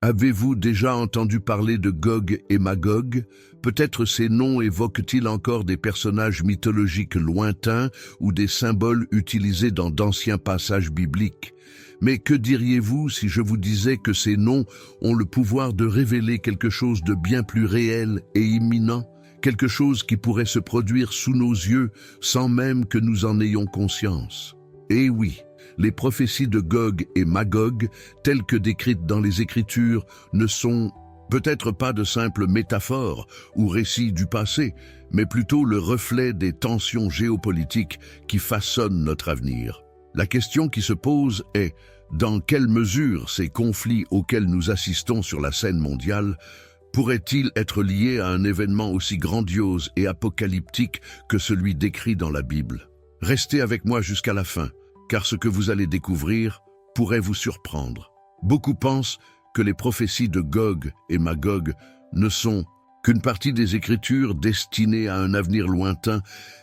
Avez-vous déjà entendu parler de Gog et Magog? Peut-être ces noms évoquent-ils encore des personnages mythologiques lointains ou des symboles utilisés dans d'anciens passages bibliques. Mais que diriez-vous si je vous disais que ces noms ont le pouvoir de révéler quelque chose de bien plus réel et imminent, quelque chose qui pourrait se produire sous nos yeux sans même que nous en ayons conscience? Eh oui, les prophéties de Gog et Magog, telles que décrites dans les Écritures, ne sont peut-être pas de simples métaphores ou récits du passé, mais plutôt le reflet des tensions géopolitiques qui façonnent notre avenir. La question qui se pose est, dans quelle mesure ces conflits auxquels nous assistons sur la scène mondiale pourraient-ils être liés à un événement aussi grandiose et apocalyptique que celui décrit dans la Bible? Restez avec moi jusqu'à la fin, car ce que vous allez découvrir pourrait vous surprendre. Beaucoup pensent que les prophéties de Gog et Magog ne sont qu'une partie des Écritures destinées à un avenir lointain,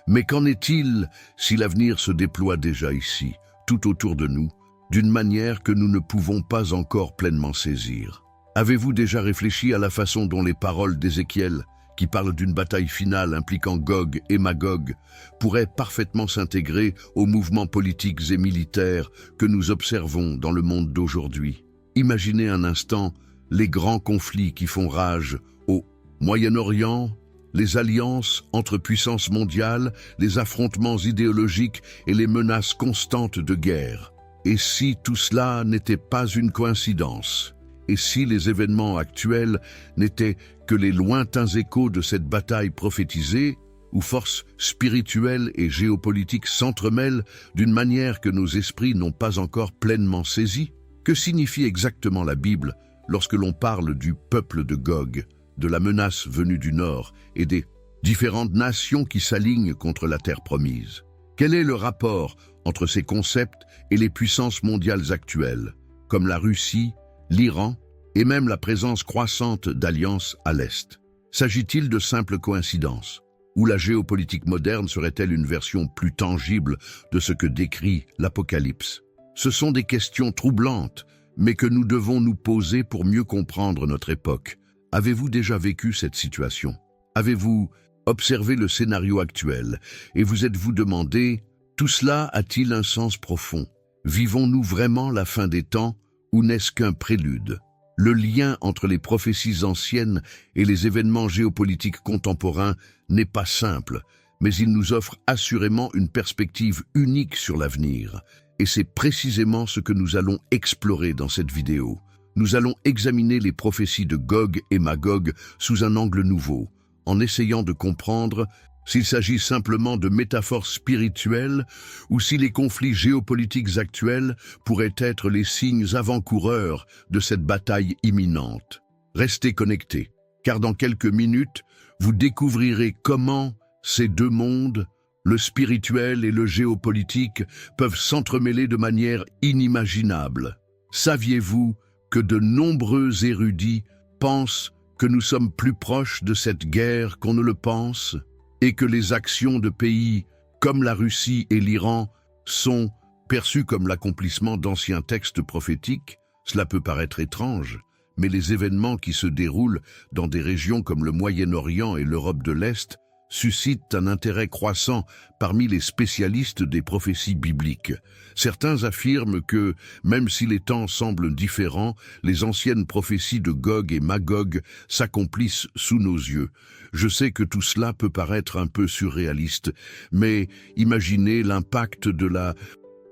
mais qu'en est-il si l'avenir se déploie déjà ici, tout autour de nous, d'une manière que nous ne pouvons pas encore pleinement saisir? Avez-vous déjà réfléchi à la façon dont les paroles d'Ézéchiel, qui parlent d'une bataille finale impliquant Gog et Magog, pourraient parfaitement s'intégrer aux mouvements politiques et militaires que nous observons dans le monde d'aujourd'hui? Imaginez un instant les grands conflits qui font rage au Moyen-Orient, les alliances entre puissances mondiales, les affrontements idéologiques et les menaces constantes de guerre. Et si tout cela n'était pas une coïncidence? Et si les événements actuels n'étaient que les lointains échos de cette bataille prophétisée, où forces spirituelles et géopolitiques s'entremêlent d'une manière que nos esprits n'ont pas encore pleinement saisie? Que signifie exactement la Bible lorsque l'on parle du peuple de Gog, de la menace venue du Nord et des différentes nations qui s'alignent contre la terre promise? Quel est le rapport entre ces concepts et les puissances mondiales actuelles, comme la Russie, l'Iran et même la présence croissante d'alliances à l'Est? S'agit-il de simples coïncidences? Ou la géopolitique moderne serait-elle une version plus tangible de ce que décrit l'Apocalypse? Ce sont des questions troublantes, mais que nous devons nous poser pour mieux comprendre notre époque. Avez-vous déjà vécu cette situation? Avez-vous observé le scénario actuel et vous êtes-vous demandé, tout cela a-t-il un sens profond? Vivons-nous vraiment la fin des temps ou n'est-ce qu'un prélude? Le lien entre les prophéties anciennes et les événements géopolitiques contemporains n'est pas simple, mais il nous offre assurément une perspective unique sur l'avenir. Et c'est précisément ce que nous allons explorer dans cette vidéo. Nous allons examiner les prophéties de Gog et Magog sous un angle nouveau, en essayant de comprendre s'il s'agit simplement de métaphores spirituelles ou si les conflits géopolitiques actuels pourraient être les signes avant-coureurs de cette bataille imminente. Restez connectés, car dans quelques minutes, vous découvrirez comment ces deux mondes, le spirituel et le géopolitique, peuvent s'entremêler de manière inimaginable. Saviez-vous que de nombreux érudits pensent que nous sommes plus proches de cette guerre qu'on ne le pense, et que les actions de pays comme la Russie et l'Iran sont perçues comme l'accomplissement d'anciens textes prophétiques? Cela peut paraître étrange, mais les événements qui se déroulent dans des régions comme le Moyen-Orient et l'Europe de l'Est suscitent un intérêt croissant parmi les spécialistes des prophéties bibliques. Certains affirment que, même si les temps semblent différents, les anciennes prophéties de Gog et Magog s'accomplissent sous nos yeux. Je sais que tout cela peut paraître un peu surréaliste, mais imaginez l'impact de la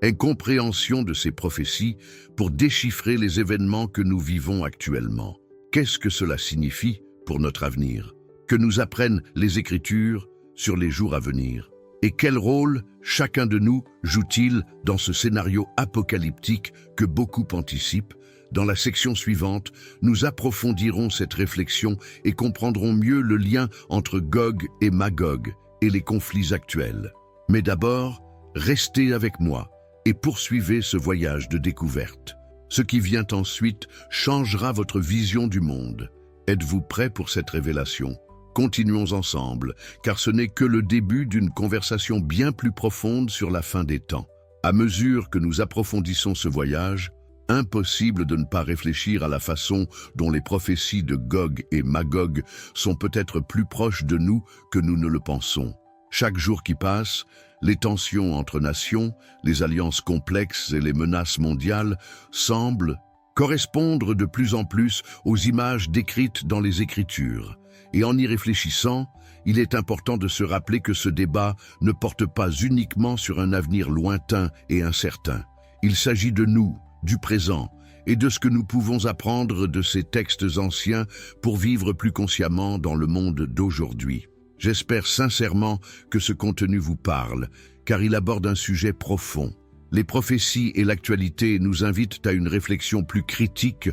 incompréhension de ces prophéties pour déchiffrer les événements que nous vivons actuellement. Qu'est-ce que cela signifie pour notre avenir? Que nous apprennent les Écritures sur les jours à venir? Et quel rôle chacun de nous joue-t-il dans ce scénario apocalyptique que beaucoup anticipent? Dans la section suivante, nous approfondirons cette réflexion et comprendrons mieux le lien entre Gog et Magog et les conflits actuels. Mais d'abord, restez avec moi et poursuivez ce voyage de découverte. Ce qui vient ensuite changera votre vision du monde. Êtes-vous prêts pour cette révélation? Continuons ensemble, car ce n'est que le début d'une conversation bien plus profonde sur la fin des temps. À mesure que nous approfondissons ce voyage, impossible de ne pas réfléchir à la façon dont les prophéties de Gog et Magog sont peut-être plus proches de nous que nous ne le pensons. Chaque jour qui passe, les tensions entre nations, les alliances complexes et les menaces mondiales semblent correspondre de plus en plus aux images décrites dans les Écritures. Et en y réfléchissant, il est important de se rappeler que ce débat ne porte pas uniquement sur un avenir lointain et incertain. Il s'agit de nous, du présent, et de ce que nous pouvons apprendre de ces textes anciens pour vivre plus consciemment dans le monde d'aujourd'hui. J'espère sincèrement que ce contenu vous parle, car il aborde un sujet profond. Les prophéties et l'actualité nous invitent à une réflexion plus critique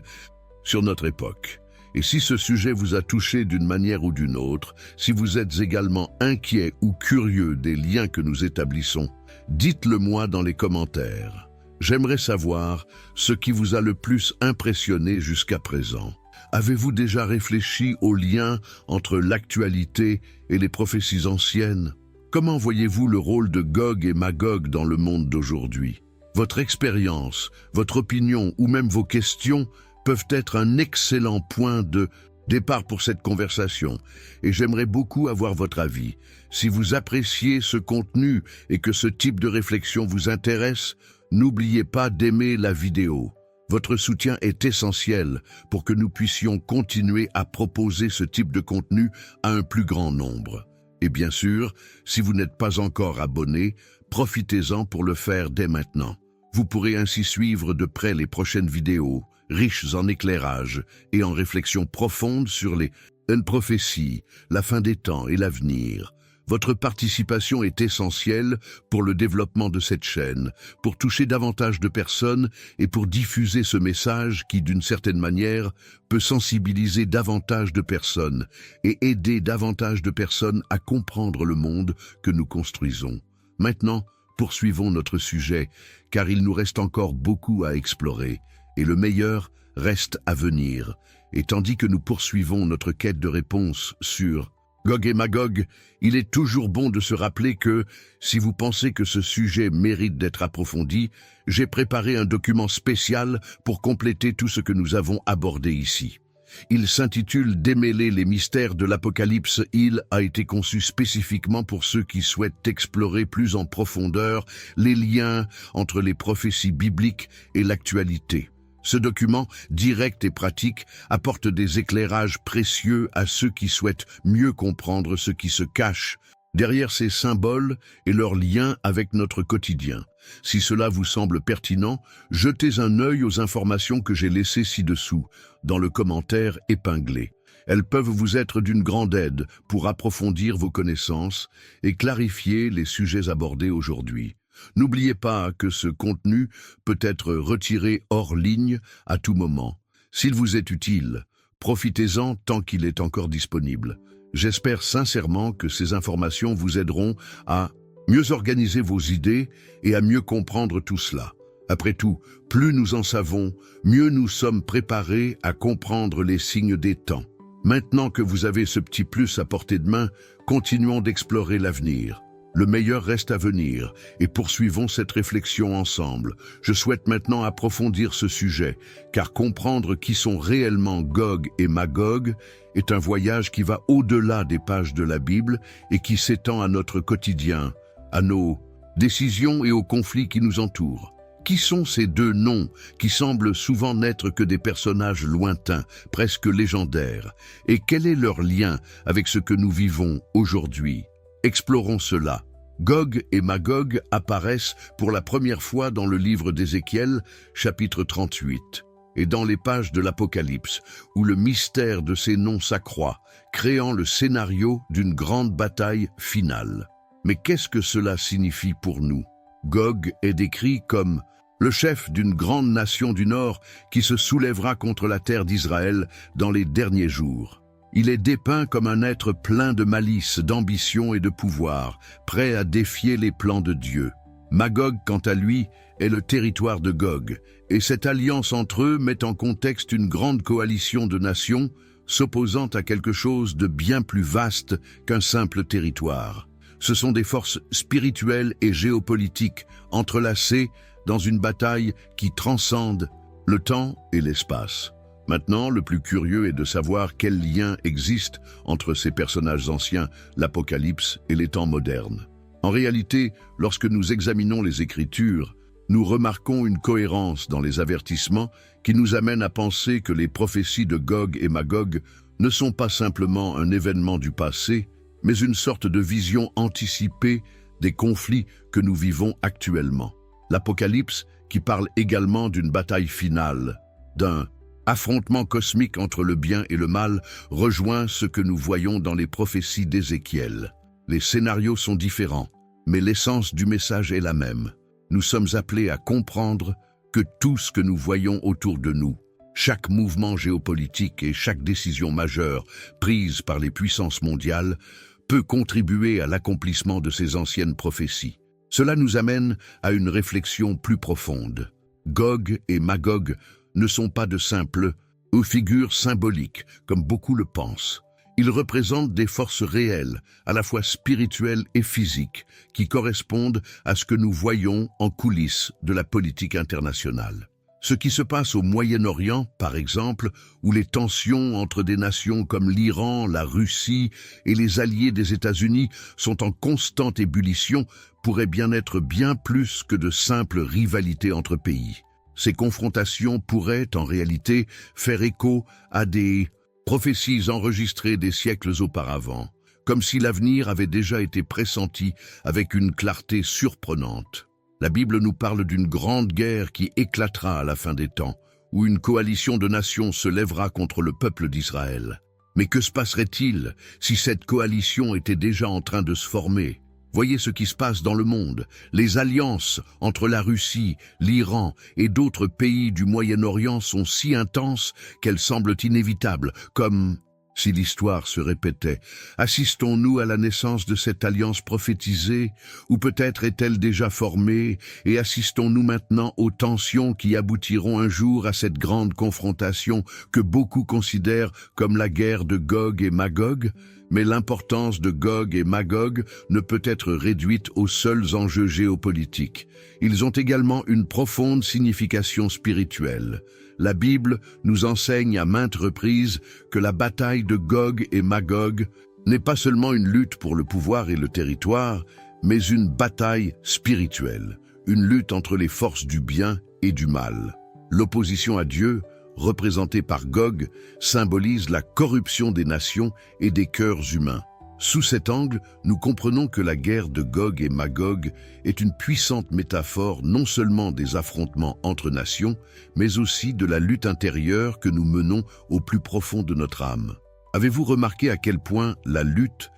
sur notre époque. Et si ce sujet vous a touché d'une manière ou d'une autre, si vous êtes également inquiet ou curieux des liens que nous établissons, dites-le moi dans les commentaires. J'aimerais savoir ce qui vous a le plus impressionné jusqu'à présent. Avez-vous déjà réfléchi aux liens entre l'actualité et les prophéties anciennes? Comment voyez-vous le rôle de Gog et Magog dans le monde d'aujourd'hui? Votre expérience, votre opinion ou même vos questions peuvent être un excellent point de départ pour cette conversation, et j'aimerais beaucoup avoir votre avis. Si vous appréciez ce contenu et que ce type de réflexion vous intéresse, n'oubliez pas d'aimer la vidéo. Votre soutien est essentiel pour que nous puissions continuer à proposer ce type de contenu à un plus grand nombre. Et bien sûr, si vous n'êtes pas encore abonné, profitez-en pour le faire dès maintenant. Vous pourrez ainsi suivre de près les prochaines vidéos, riches en éclairage et en réflexions profondes sur les prophéties, la fin des temps et l'avenir. Votre participation est essentielle pour le développement de cette chaîne, pour toucher davantage de personnes et pour diffuser ce message qui, d'une certaine manière, peut sensibiliser davantage de personnes et aider davantage de personnes à comprendre le monde que nous construisons. Maintenant, poursuivons notre sujet, car il nous reste encore beaucoup à explorer, et le meilleur reste à venir. Et tandis que nous poursuivons notre quête de réponse sur Gog et Magog, il est toujours bon de se rappeler que, si vous pensez que ce sujet mérite d'être approfondi, j'ai préparé un document spécial pour compléter tout ce que nous avons abordé ici. Il s'intitule « Démêler les mystères de l'Apocalypse ». Il a été conçu spécifiquement pour ceux qui souhaitent explorer plus en profondeur les liens entre les prophéties bibliques et l'actualité. Ce document, direct et pratique, apporte des éclairages précieux à ceux qui souhaitent mieux comprendre ce qui se cache derrière ces symboles et leurs liens avec notre quotidien. Si cela vous semble pertinent, jetez un œil aux informations que j'ai laissées ci-dessous, dans le commentaire épinglé. Elles peuvent vous être d'une grande aide pour approfondir vos connaissances et clarifier les sujets abordés aujourd'hui. N'oubliez pas que ce contenu peut être retiré hors ligne à tout moment. S'il vous est utile, profitez-en tant qu'il est encore disponible. J'espère sincèrement que ces informations vous aideront à mieux organiser vos idées et à mieux comprendre tout cela. Après tout, plus nous en savons, mieux nous sommes préparés à comprendre les signes des temps. Maintenant que vous avez ce petit plus à portée de main, continuons d'explorer l'avenir. Le meilleur reste à venir et poursuivons cette réflexion ensemble. Je souhaite maintenant approfondir ce sujet, car comprendre qui sont réellement Gog et Magog est un voyage qui va au-delà des pages de la Bible et qui s'étend à notre quotidien, à nos décisions et aux conflits qui nous entourent. Qui sont ces deux noms qui semblent souvent n'être que des personnages lointains, presque légendaires, et quel est leur lien avec ce que nous vivons aujourd'hui? Explorons cela. Gog et Magog apparaissent pour la première fois dans le livre d'Ézéchiel, chapitre 38, et dans les pages de l'Apocalypse, où le mystère de ces noms s'accroît, créant le scénario d'une grande bataille finale. Mais qu'est-ce que cela signifie pour nous? Gog est décrit comme le chef d'une grande nation du Nord qui se soulèvera contre la terre d'Israël dans les derniers jours. Il est dépeint comme un être plein de malice, d'ambition et de pouvoir, prêt à défier les plans de Dieu. Magog, quant à lui, est le territoire de Gog, et cette alliance entre eux met en contexte une grande coalition de nations s'opposant à quelque chose de bien plus vaste qu'un simple territoire. Ce sont des forces spirituelles et géopolitiques entrelacées dans une bataille qui transcende le temps et l'espace. Maintenant, le plus curieux est de savoir quel lien existe entre ces personnages anciens, l'Apocalypse et les temps modernes. En réalité, lorsque nous examinons les Écritures, nous remarquons une cohérence dans les avertissements qui nous amène à penser que les prophéties de Gog et Magog ne sont pas simplement un événement du passé, mais une sorte de vision anticipée des conflits que nous vivons actuellement. L'Apocalypse, qui parle également d'une bataille finale, d'un affrontement cosmique entre le bien et le mal, rejoint ce que nous voyons dans les prophéties d'Ézéchiel. Les scénarios sont différents, mais l'essence du message est la même. Nous sommes appelés à comprendre que tout ce que nous voyons autour de nous, chaque mouvement géopolitique et chaque décision majeure prise par les puissances mondiales, peut contribuer à l'accomplissement de ces anciennes prophéties. Cela nous amène à une réflexion plus profonde. Gog et Magog ne sont pas de simples figures symboliques, comme beaucoup le pensent. Ils représentent des forces réelles, à la fois spirituelles et physiques, qui correspondent à ce que nous voyons en coulisses de la politique internationale. Ce qui se passe au Moyen-Orient, par exemple, où les tensions entre des nations comme l'Iran, la Russie et les alliés des États-Unis sont en constante ébullition, pourrait bien être bien plus que de simples rivalités entre pays. Ces confrontations pourraient, en réalité, faire écho à des prophéties enregistrées des siècles auparavant, comme si l'avenir avait déjà été pressenti avec une clarté surprenante. La Bible nous parle d'une grande guerre qui éclatera à la fin des temps, où une coalition de nations se lèvera contre le peuple d'Israël. Mais que se passerait-il si cette coalition était déjà en train de se former ? Voyez ce qui se passe dans le monde. Les alliances entre la Russie, l'Iran et d'autres pays du Moyen-Orient sont si intenses qu'elles semblent inévitables, comme si l'histoire se répétait. Assistons-nous à la naissance de cette alliance prophétisée, ou peut-être est-elle déjà formée, et assistons-nous maintenant aux tensions qui aboutiront un jour à cette grande confrontation que beaucoup considèrent comme la guerre de Gog et Magog? Mais l'importance de Gog et Magog ne peut être réduite aux seuls enjeux géopolitiques. Ils ont également une profonde signification spirituelle. La Bible nous enseigne à maintes reprises que la bataille de Gog et Magog n'est pas seulement une lutte pour le pouvoir et le territoire, mais une bataille spirituelle, une lutte entre les forces du bien et du mal. L'opposition à Dieu, représentée par Gog, symbolise la corruption des nations et des cœurs humains. Sous cet angle, nous comprenons que la guerre de Gog et Magog est une puissante métaphore non seulement des affrontements entre nations, mais aussi de la lutte intérieure que nous menons au plus profond de notre âme. Avez-vous remarqué à quel point la lutte,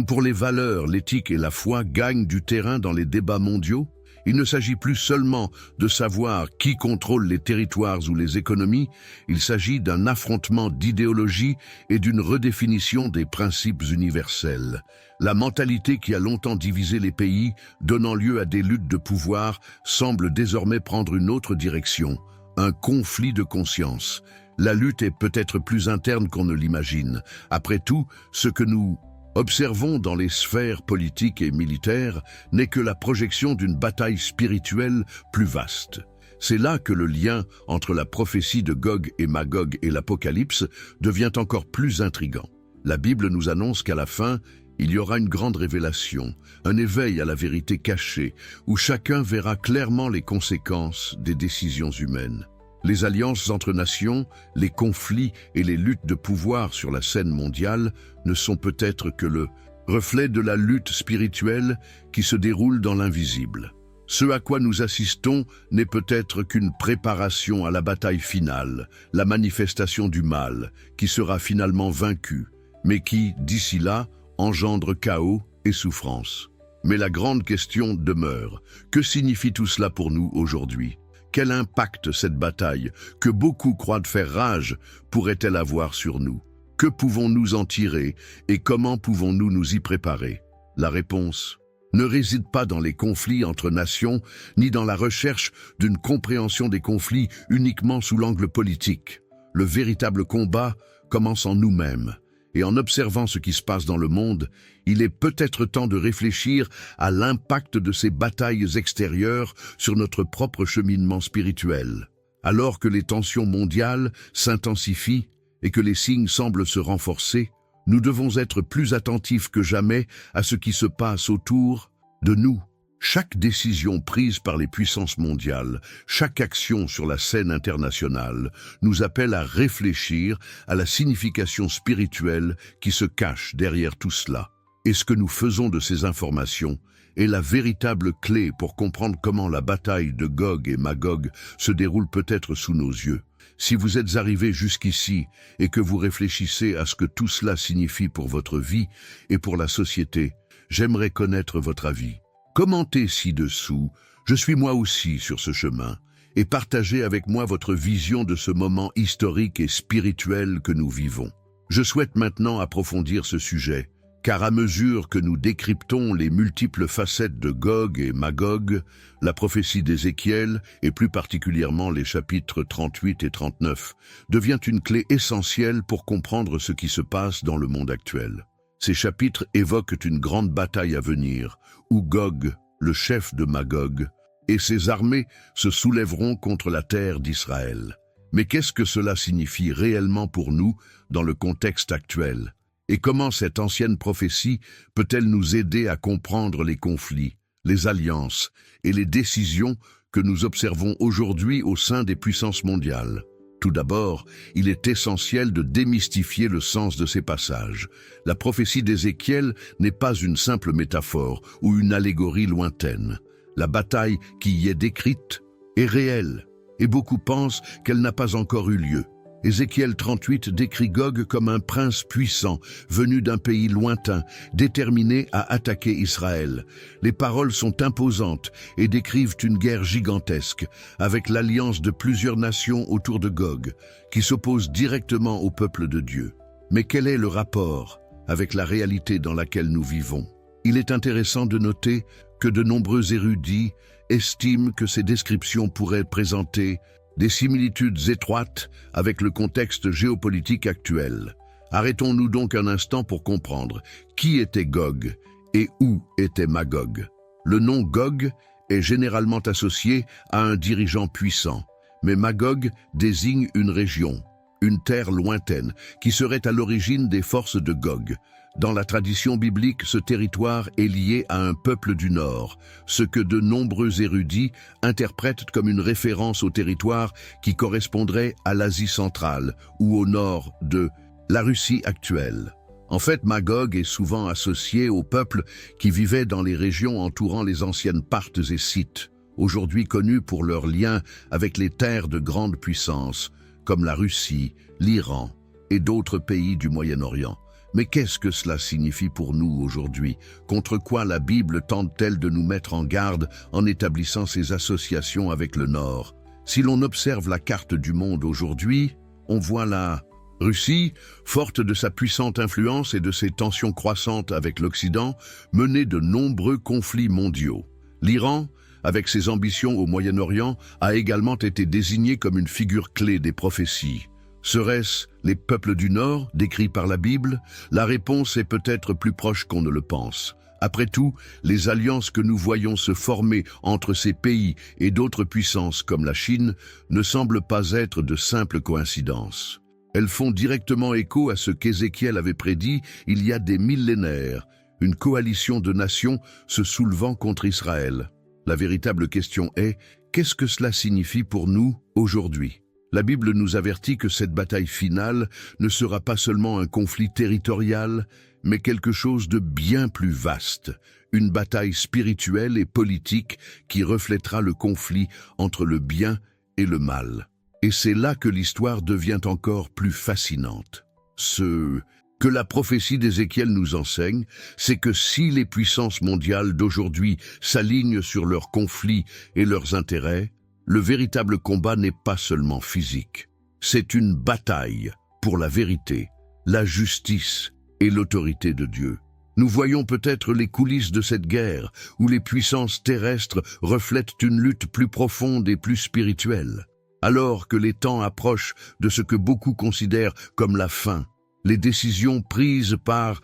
pour les valeurs, l'éthique et la foi gagne du terrain dans les débats mondiaux? Il ne s'agit plus seulement de savoir qui contrôle les territoires ou les économies, il s'agit d'un affrontement d'idéologie et d'une redéfinition des principes universels. La mentalité qui a longtemps divisé les pays, donnant lieu à des luttes de pouvoir, semble désormais prendre une autre direction, un conflit de conscience. La lutte est peut-être plus interne qu'on ne l'imagine. Après tout, ce que nous observons dans les sphères politiques et militaires n'est que la projection d'une bataille spirituelle plus vaste. C'est là que le lien entre la prophétie de Gog et Magog et l'Apocalypse devient encore plus intrigant. La Bible nous annonce qu'à la fin, il y aura une grande révélation, un éveil à la vérité cachée, où chacun verra clairement les conséquences des décisions humaines. Les alliances entre nations, les conflits et les luttes de pouvoir sur la scène mondiale ne sont peut-être que le reflet de la lutte spirituelle qui se déroule dans l'invisible. Ce à quoi nous assistons n'est peut-être qu'une préparation à la bataille finale, la manifestation du mal, qui sera finalement vaincu, mais qui, d'ici là, engendre chaos et souffrance. Mais la grande question demeure, que signifie tout cela pour nous aujourd'hui ? Quel impact cette bataille, que beaucoup croient faire rage, pourrait-elle avoir sur nous? Que pouvons-nous en tirer et comment pouvons-nous nous y préparer? La réponse ne réside pas dans les conflits entre nations, ni dans la recherche d'une compréhension des conflits uniquement sous l'angle politique. Le véritable combat commence en nous-mêmes. Et en observant ce qui se passe dans le monde, il est peut-être temps de réfléchir à l'impact de ces batailles extérieures sur notre propre cheminement spirituel. Alors que les tensions mondiales s'intensifient et que les signes semblent se renforcer, nous devons être plus attentifs que jamais à ce qui se passe autour de nous. Chaque décision prise par les puissances mondiales, chaque action sur la scène internationale, nous appelle à réfléchir à la signification spirituelle qui se cache derrière tout cela. Et ce que nous faisons de ces informations est la véritable clé pour comprendre comment la bataille de Gog et Magog se déroule peut-être sous nos yeux. Si vous êtes arrivé jusqu'ici et que vous réfléchissez à ce que tout cela signifie pour votre vie et pour la société, j'aimerais connaître votre avis. Commentez ci-dessous, je suis moi aussi sur ce chemin, et partagez avec moi votre vision de ce moment historique et spirituel que nous vivons. Je souhaite maintenant approfondir ce sujet, car à mesure que nous décryptons les multiples facettes de Gog et Magog, la prophétie d'Ézéchiel, et plus particulièrement les chapitres 38 et 39, devient une clé essentielle pour comprendre ce qui se passe dans le monde actuel. Ces chapitres évoquent une grande bataille à venir, où Gog, le chef de Magog, et ses armées se soulèveront contre la terre d'Israël. Mais qu'est-ce que cela signifie réellement pour nous dans le contexte actuel? Et comment cette ancienne prophétie peut-elle nous aider à comprendre les conflits, les alliances et les décisions que nous observons aujourd'hui au sein des puissances mondiales? Tout d'abord, il est essentiel de démystifier le sens de ces passages. La prophétie d'Ézéchiel n'est pas une simple métaphore ou une allégorie lointaine. La bataille qui y est décrite est réelle, et beaucoup pensent qu'elle n'a pas encore eu lieu. Ézéchiel 38 décrit Gog comme un prince puissant, venu d'un pays lointain, déterminé à attaquer Israël. Les paroles sont imposantes et décrivent une guerre gigantesque, avec l'alliance de plusieurs nations autour de Gog, qui s'oppose directement au peuple de Dieu. Mais quel est le rapport avec la réalité dans laquelle nous vivons? Il est intéressant de noter que de nombreux érudits estiment que ces descriptions pourraient présenter des similitudes étroites avec le contexte géopolitique actuel. Arrêtons-nous donc un instant pour comprendre qui était Gog et où était Magog. Le nom Gog est généralement associé à un dirigeant puissant, mais Magog désigne une région, une terre lointaine, qui serait à l'origine des forces de Gog. Dans la tradition biblique, ce territoire est lié à un peuple du Nord, ce que de nombreux érudits interprètent comme une référence au territoire qui correspondrait à l'Asie centrale ou au nord de la Russie actuelle. En fait, Magog est souvent associé aux peuples qui vivaient dans les régions entourant les anciennes Parthes et Scythes, aujourd'hui connus pour leurs liens avec les terres de grande puissance, comme la Russie, l'Iran et d'autres pays du Moyen-Orient. Mais qu'est-ce que cela signifie pour nous aujourd'hui? Contre quoi la Bible tente-t-elle de nous mettre en garde en établissant ces associations avec le Nord? Si l'on observe la carte du monde aujourd'hui, on voit la Russie, forte de sa puissante influence et de ses tensions croissantes avec l'Occident, mener de nombreux conflits mondiaux. L'Iran, avec ses ambitions au Moyen-Orient, a également été désigné comme une figure clé des prophéties. Seraient-ce les peuples du Nord, décrits par la Bible? La réponse est peut-être plus proche qu'on ne le pense. Après tout, les alliances que nous voyons se former entre ces pays et d'autres puissances comme la Chine ne semblent pas être de simples coïncidences. Elles font directement écho à ce qu'Ézéchiel avait prédit il y a des millénaires, une coalition de nations se soulevant contre Israël. La véritable question est, qu'est-ce que cela signifie pour nous aujourd'hui? La Bible nous avertit que cette bataille finale ne sera pas seulement un conflit territorial, mais quelque chose de bien plus vaste, une bataille spirituelle et politique qui reflètera le conflit entre le bien et le mal. Et c'est là que l'histoire devient encore plus fascinante. Ce que la prophétie d'Ézéchiel nous enseigne, c'est que si les puissances mondiales d'aujourd'hui s'alignent sur leurs conflits et leurs intérêts, le véritable combat n'est pas seulement physique. C'est une bataille pour la vérité, la justice et l'autorité de Dieu. Nous voyons peut-être les coulisses de cette guerre, où les puissances terrestres reflètent une lutte plus profonde et plus spirituelle. Alors que les temps approchent de ce que beaucoup considèrent comme la fin, les décisions prises par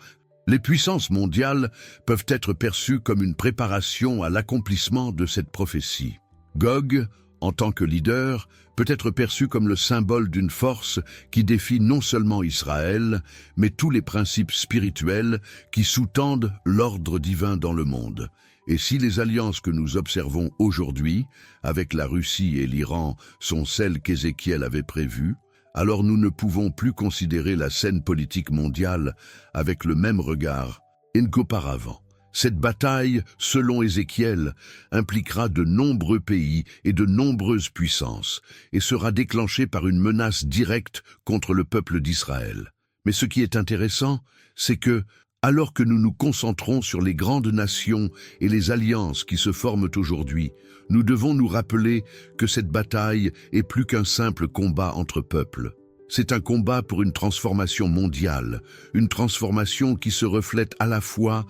les puissances mondiales peuvent être perçues comme une préparation à l'accomplissement de cette prophétie. Gog, en tant que leader, peut être perçu comme le symbole d'une force qui défie non seulement Israël, mais tous les principes spirituels qui sous-tendent l'ordre divin dans le monde. Et si les alliances que nous observons aujourd'hui, avec la Russie et l'Iran, sont celles qu'Ézéchiel avait prévues, alors nous ne pouvons plus considérer la scène politique mondiale avec le même regard qu'auparavant. Cette bataille, selon Ézéchiel, impliquera de nombreux pays et de nombreuses puissances et sera déclenchée par une menace directe contre le peuple d'Israël. Mais ce qui est intéressant, c'est que, alors que nous nous concentrons sur les grandes nations et les alliances qui se forment aujourd'hui, nous devons nous rappeler que cette bataille est plus qu'un simple combat entre peuples. C'est un combat pour une transformation mondiale, une transformation qui se reflète à la fois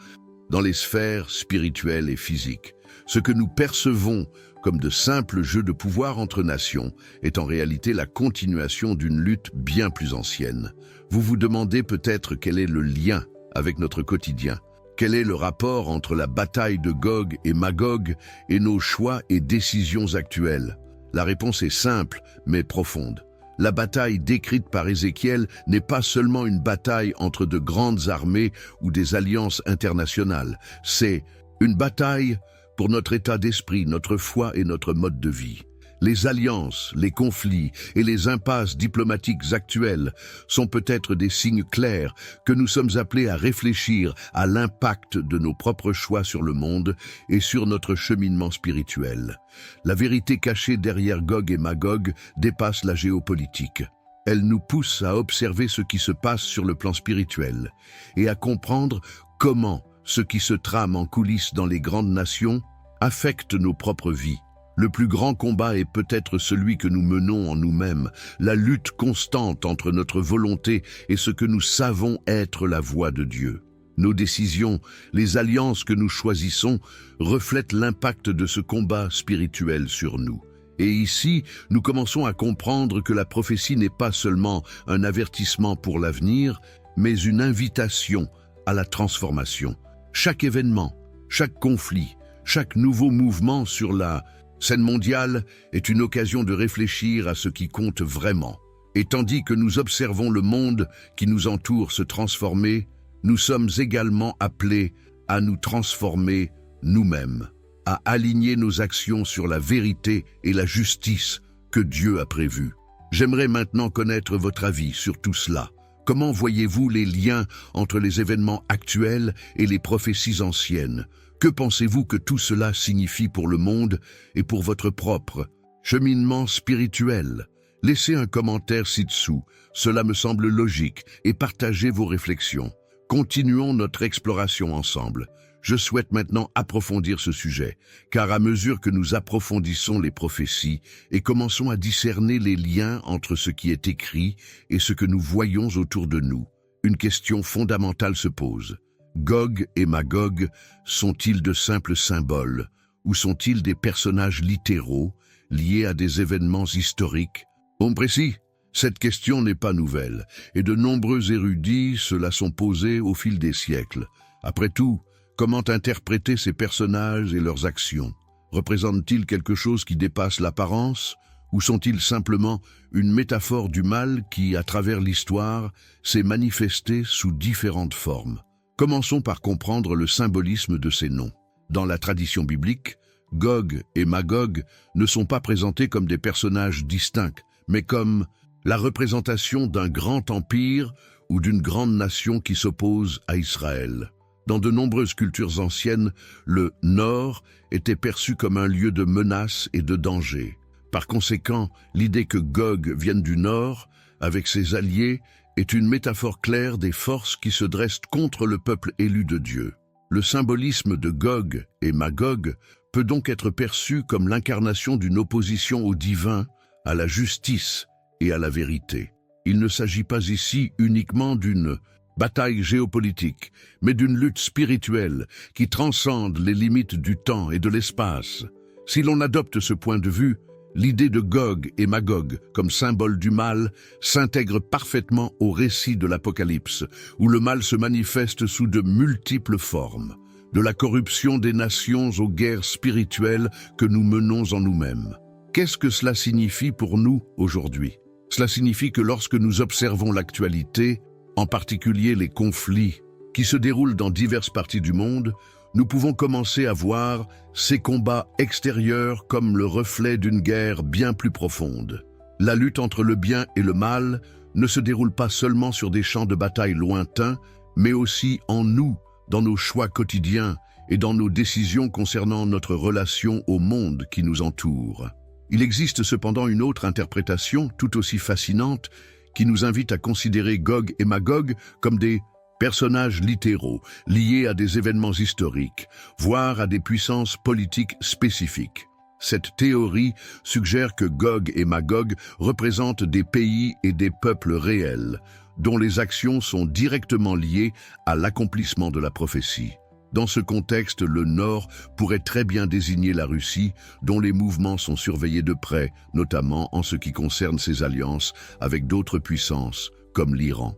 dans les sphères spirituelles et physiques. Ce que nous percevons comme de simples jeux de pouvoir entre nations est en réalité la continuation d'une lutte bien plus ancienne. Vous vous demandez peut-être quel est le lien avec notre quotidien. Quel est le rapport entre la bataille de Gog et Magog et nos choix et décisions actuelles? La réponse est simple, mais profonde. La bataille décrite par Ézéchiel n'est pas seulement une bataille entre de grandes armées ou des alliances internationales. C'est une bataille pour notre état d'esprit, notre foi et notre mode de vie. Les alliances, les conflits et les impasses diplomatiques actuelles sont peut-être des signes clairs que nous sommes appelés à réfléchir à l'impact de nos propres choix sur le monde et sur notre cheminement spirituel. La vérité cachée derrière Gog et Magog dépasse la géopolitique. Elle nous pousse à observer ce qui se passe sur le plan spirituel et à comprendre comment ce qui se trame en coulisses dans les grandes nations affecte nos propres vies. Le plus grand combat est peut-être celui que nous menons en nous-mêmes, la lutte constante entre notre volonté et ce que nous savons être la voie de Dieu. Nos décisions, les alliances que nous choisissons, reflètent l'impact de ce combat spirituel sur nous. Et ici, nous commençons à comprendre que la prophétie n'est pas seulement un avertissement pour l'avenir, mais une invitation à la transformation. Chaque événement, chaque conflit, chaque nouveau mouvement sur la scène mondiale est une occasion de réfléchir à ce qui compte vraiment. Et tandis que nous observons le monde qui nous entoure se transformer, nous sommes également appelés à nous transformer nous-mêmes, à aligner nos actions sur la vérité et la justice que Dieu a prévues. J'aimerais maintenant connaître votre avis sur tout cela. Comment voyez-vous les liens entre les événements actuels et les prophéties anciennes? Que pensez-vous que tout cela signifie pour le monde et pour votre propre cheminement spirituel? Laissez un commentaire ci-dessous, cela me semble logique, et partagez vos réflexions. Continuons notre exploration ensemble. Je souhaite maintenant approfondir ce sujet, car à mesure que nous approfondissons les prophéties et commençons à discerner les liens entre ce qui est écrit et ce que nous voyons autour de nous, une question fondamentale se pose. Gog et Magog sont-ils de simples symboles ou sont-ils des personnages littéraux liés à des événements historiques? Bon précis, cette question n'est pas nouvelle et de nombreux érudits se la sont posés au fil des siècles. Après tout, comment interpréter ces personnages et leurs actions? Représentent-ils quelque chose qui dépasse l'apparence ou sont-ils simplement une métaphore du mal qui, à travers l'histoire, s'est manifesté sous différentes formes? Commençons par comprendre le symbolisme de ces noms. Dans la tradition biblique, Gog et Magog ne sont pas présentés comme des personnages distincts, mais comme la représentation d'un grand empire ou d'une grande nation qui s'oppose à Israël. Dans de nombreuses cultures anciennes, le Nord était perçu comme un lieu de menace et de danger. Par conséquent, l'idée que Gog vienne du Nord, avec ses alliés, est une métaphore claire des forces qui se dressent contre le peuple élu de Dieu. Le symbolisme de Gog et Magog peut donc être perçu comme l'incarnation d'une opposition au divin, à la justice et à la vérité. Il ne s'agit pas ici uniquement d'une bataille géopolitique, mais d'une lutte spirituelle qui transcende les limites du temps et de l'espace. Si l'on adopte ce point de vue, l'idée de Gog et Magog comme symbole du mal s'intègre parfaitement au récit de l'Apocalypse, où le mal se manifeste sous de multiples formes, de la corruption des nations aux guerres spirituelles que nous menons en nous-mêmes. Qu'est-ce que cela signifie pour nous aujourd'hui? Cela signifie que lorsque nous observons l'actualité, en particulier les conflits qui se déroulent dans diverses parties du monde, nous pouvons commencer à voir ces combats extérieurs comme le reflet d'une guerre bien plus profonde. La lutte entre le bien et le mal ne se déroule pas seulement sur des champs de bataille lointains, mais aussi en nous, dans nos choix quotidiens et dans nos décisions concernant notre relation au monde qui nous entoure. Il existe cependant une autre interprétation, tout aussi fascinante, qui nous invite à considérer Gog et Magog comme des personnages littéraux, liés à des événements historiques, voire à des puissances politiques spécifiques. Cette théorie suggère que Gog et Magog représentent des pays et des peuples réels, dont les actions sont directement liées à l'accomplissement de la prophétie. Dans ce contexte, le Nord pourrait très bien désigner la Russie, dont les mouvements sont surveillés de près, notamment en ce qui concerne ses alliances avec d'autres puissances, comme l'Iran.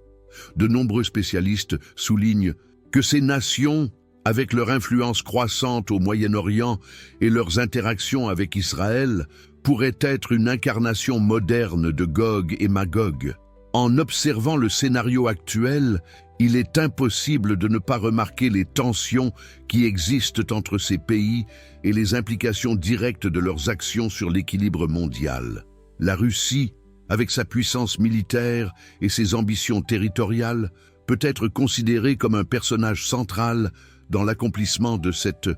De nombreux spécialistes soulignent que ces nations, avec leur influence croissante au Moyen-Orient et leurs interactions avec Israël, pourraient être une incarnation moderne de Gog et Magog. En observant le scénario actuel, il est impossible de ne pas remarquer les tensions qui existent entre ces pays et les implications directes de leurs actions sur l'équilibre mondial. La Russie, avec sa puissance militaire et ses ambitions territoriales, peut être considérée comme un personnage central dans l'accomplissement de cette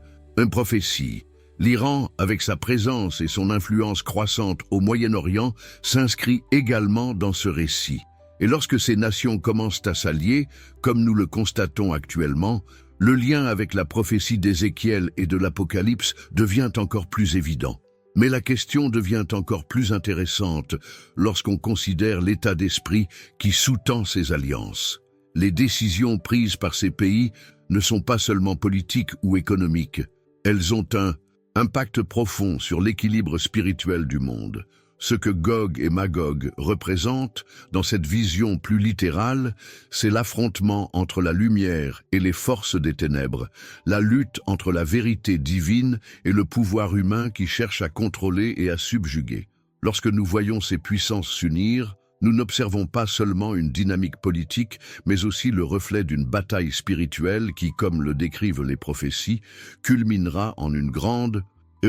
prophétie. L'Iran, avec sa présence et son influence croissante au Moyen-Orient, s'inscrit également dans ce récit. Et lorsque ces nations commencent à s'allier, comme nous le constatons actuellement, le lien avec la prophétie d'Ézéchiel et de l'Apocalypse devient encore plus évident. Mais la question devient encore plus intéressante lorsqu'on considère l'état d'esprit qui sous-tend ces alliances. Les décisions prises par ces pays ne sont pas seulement politiques ou économiques. Elles ont un impact profond sur l'équilibre spirituel du monde. Ce que Gog et Magog représentent, dans cette vision plus littérale, c'est l'affrontement entre la lumière et les forces des ténèbres, la lutte entre la vérité divine et le pouvoir humain qui cherche à contrôler et à subjuguer. Lorsque nous voyons ces puissances s'unir, nous n'observons pas seulement une dynamique politique, mais aussi le reflet d'une bataille spirituelle qui, comme le décrivent les prophéties, culminera en une grande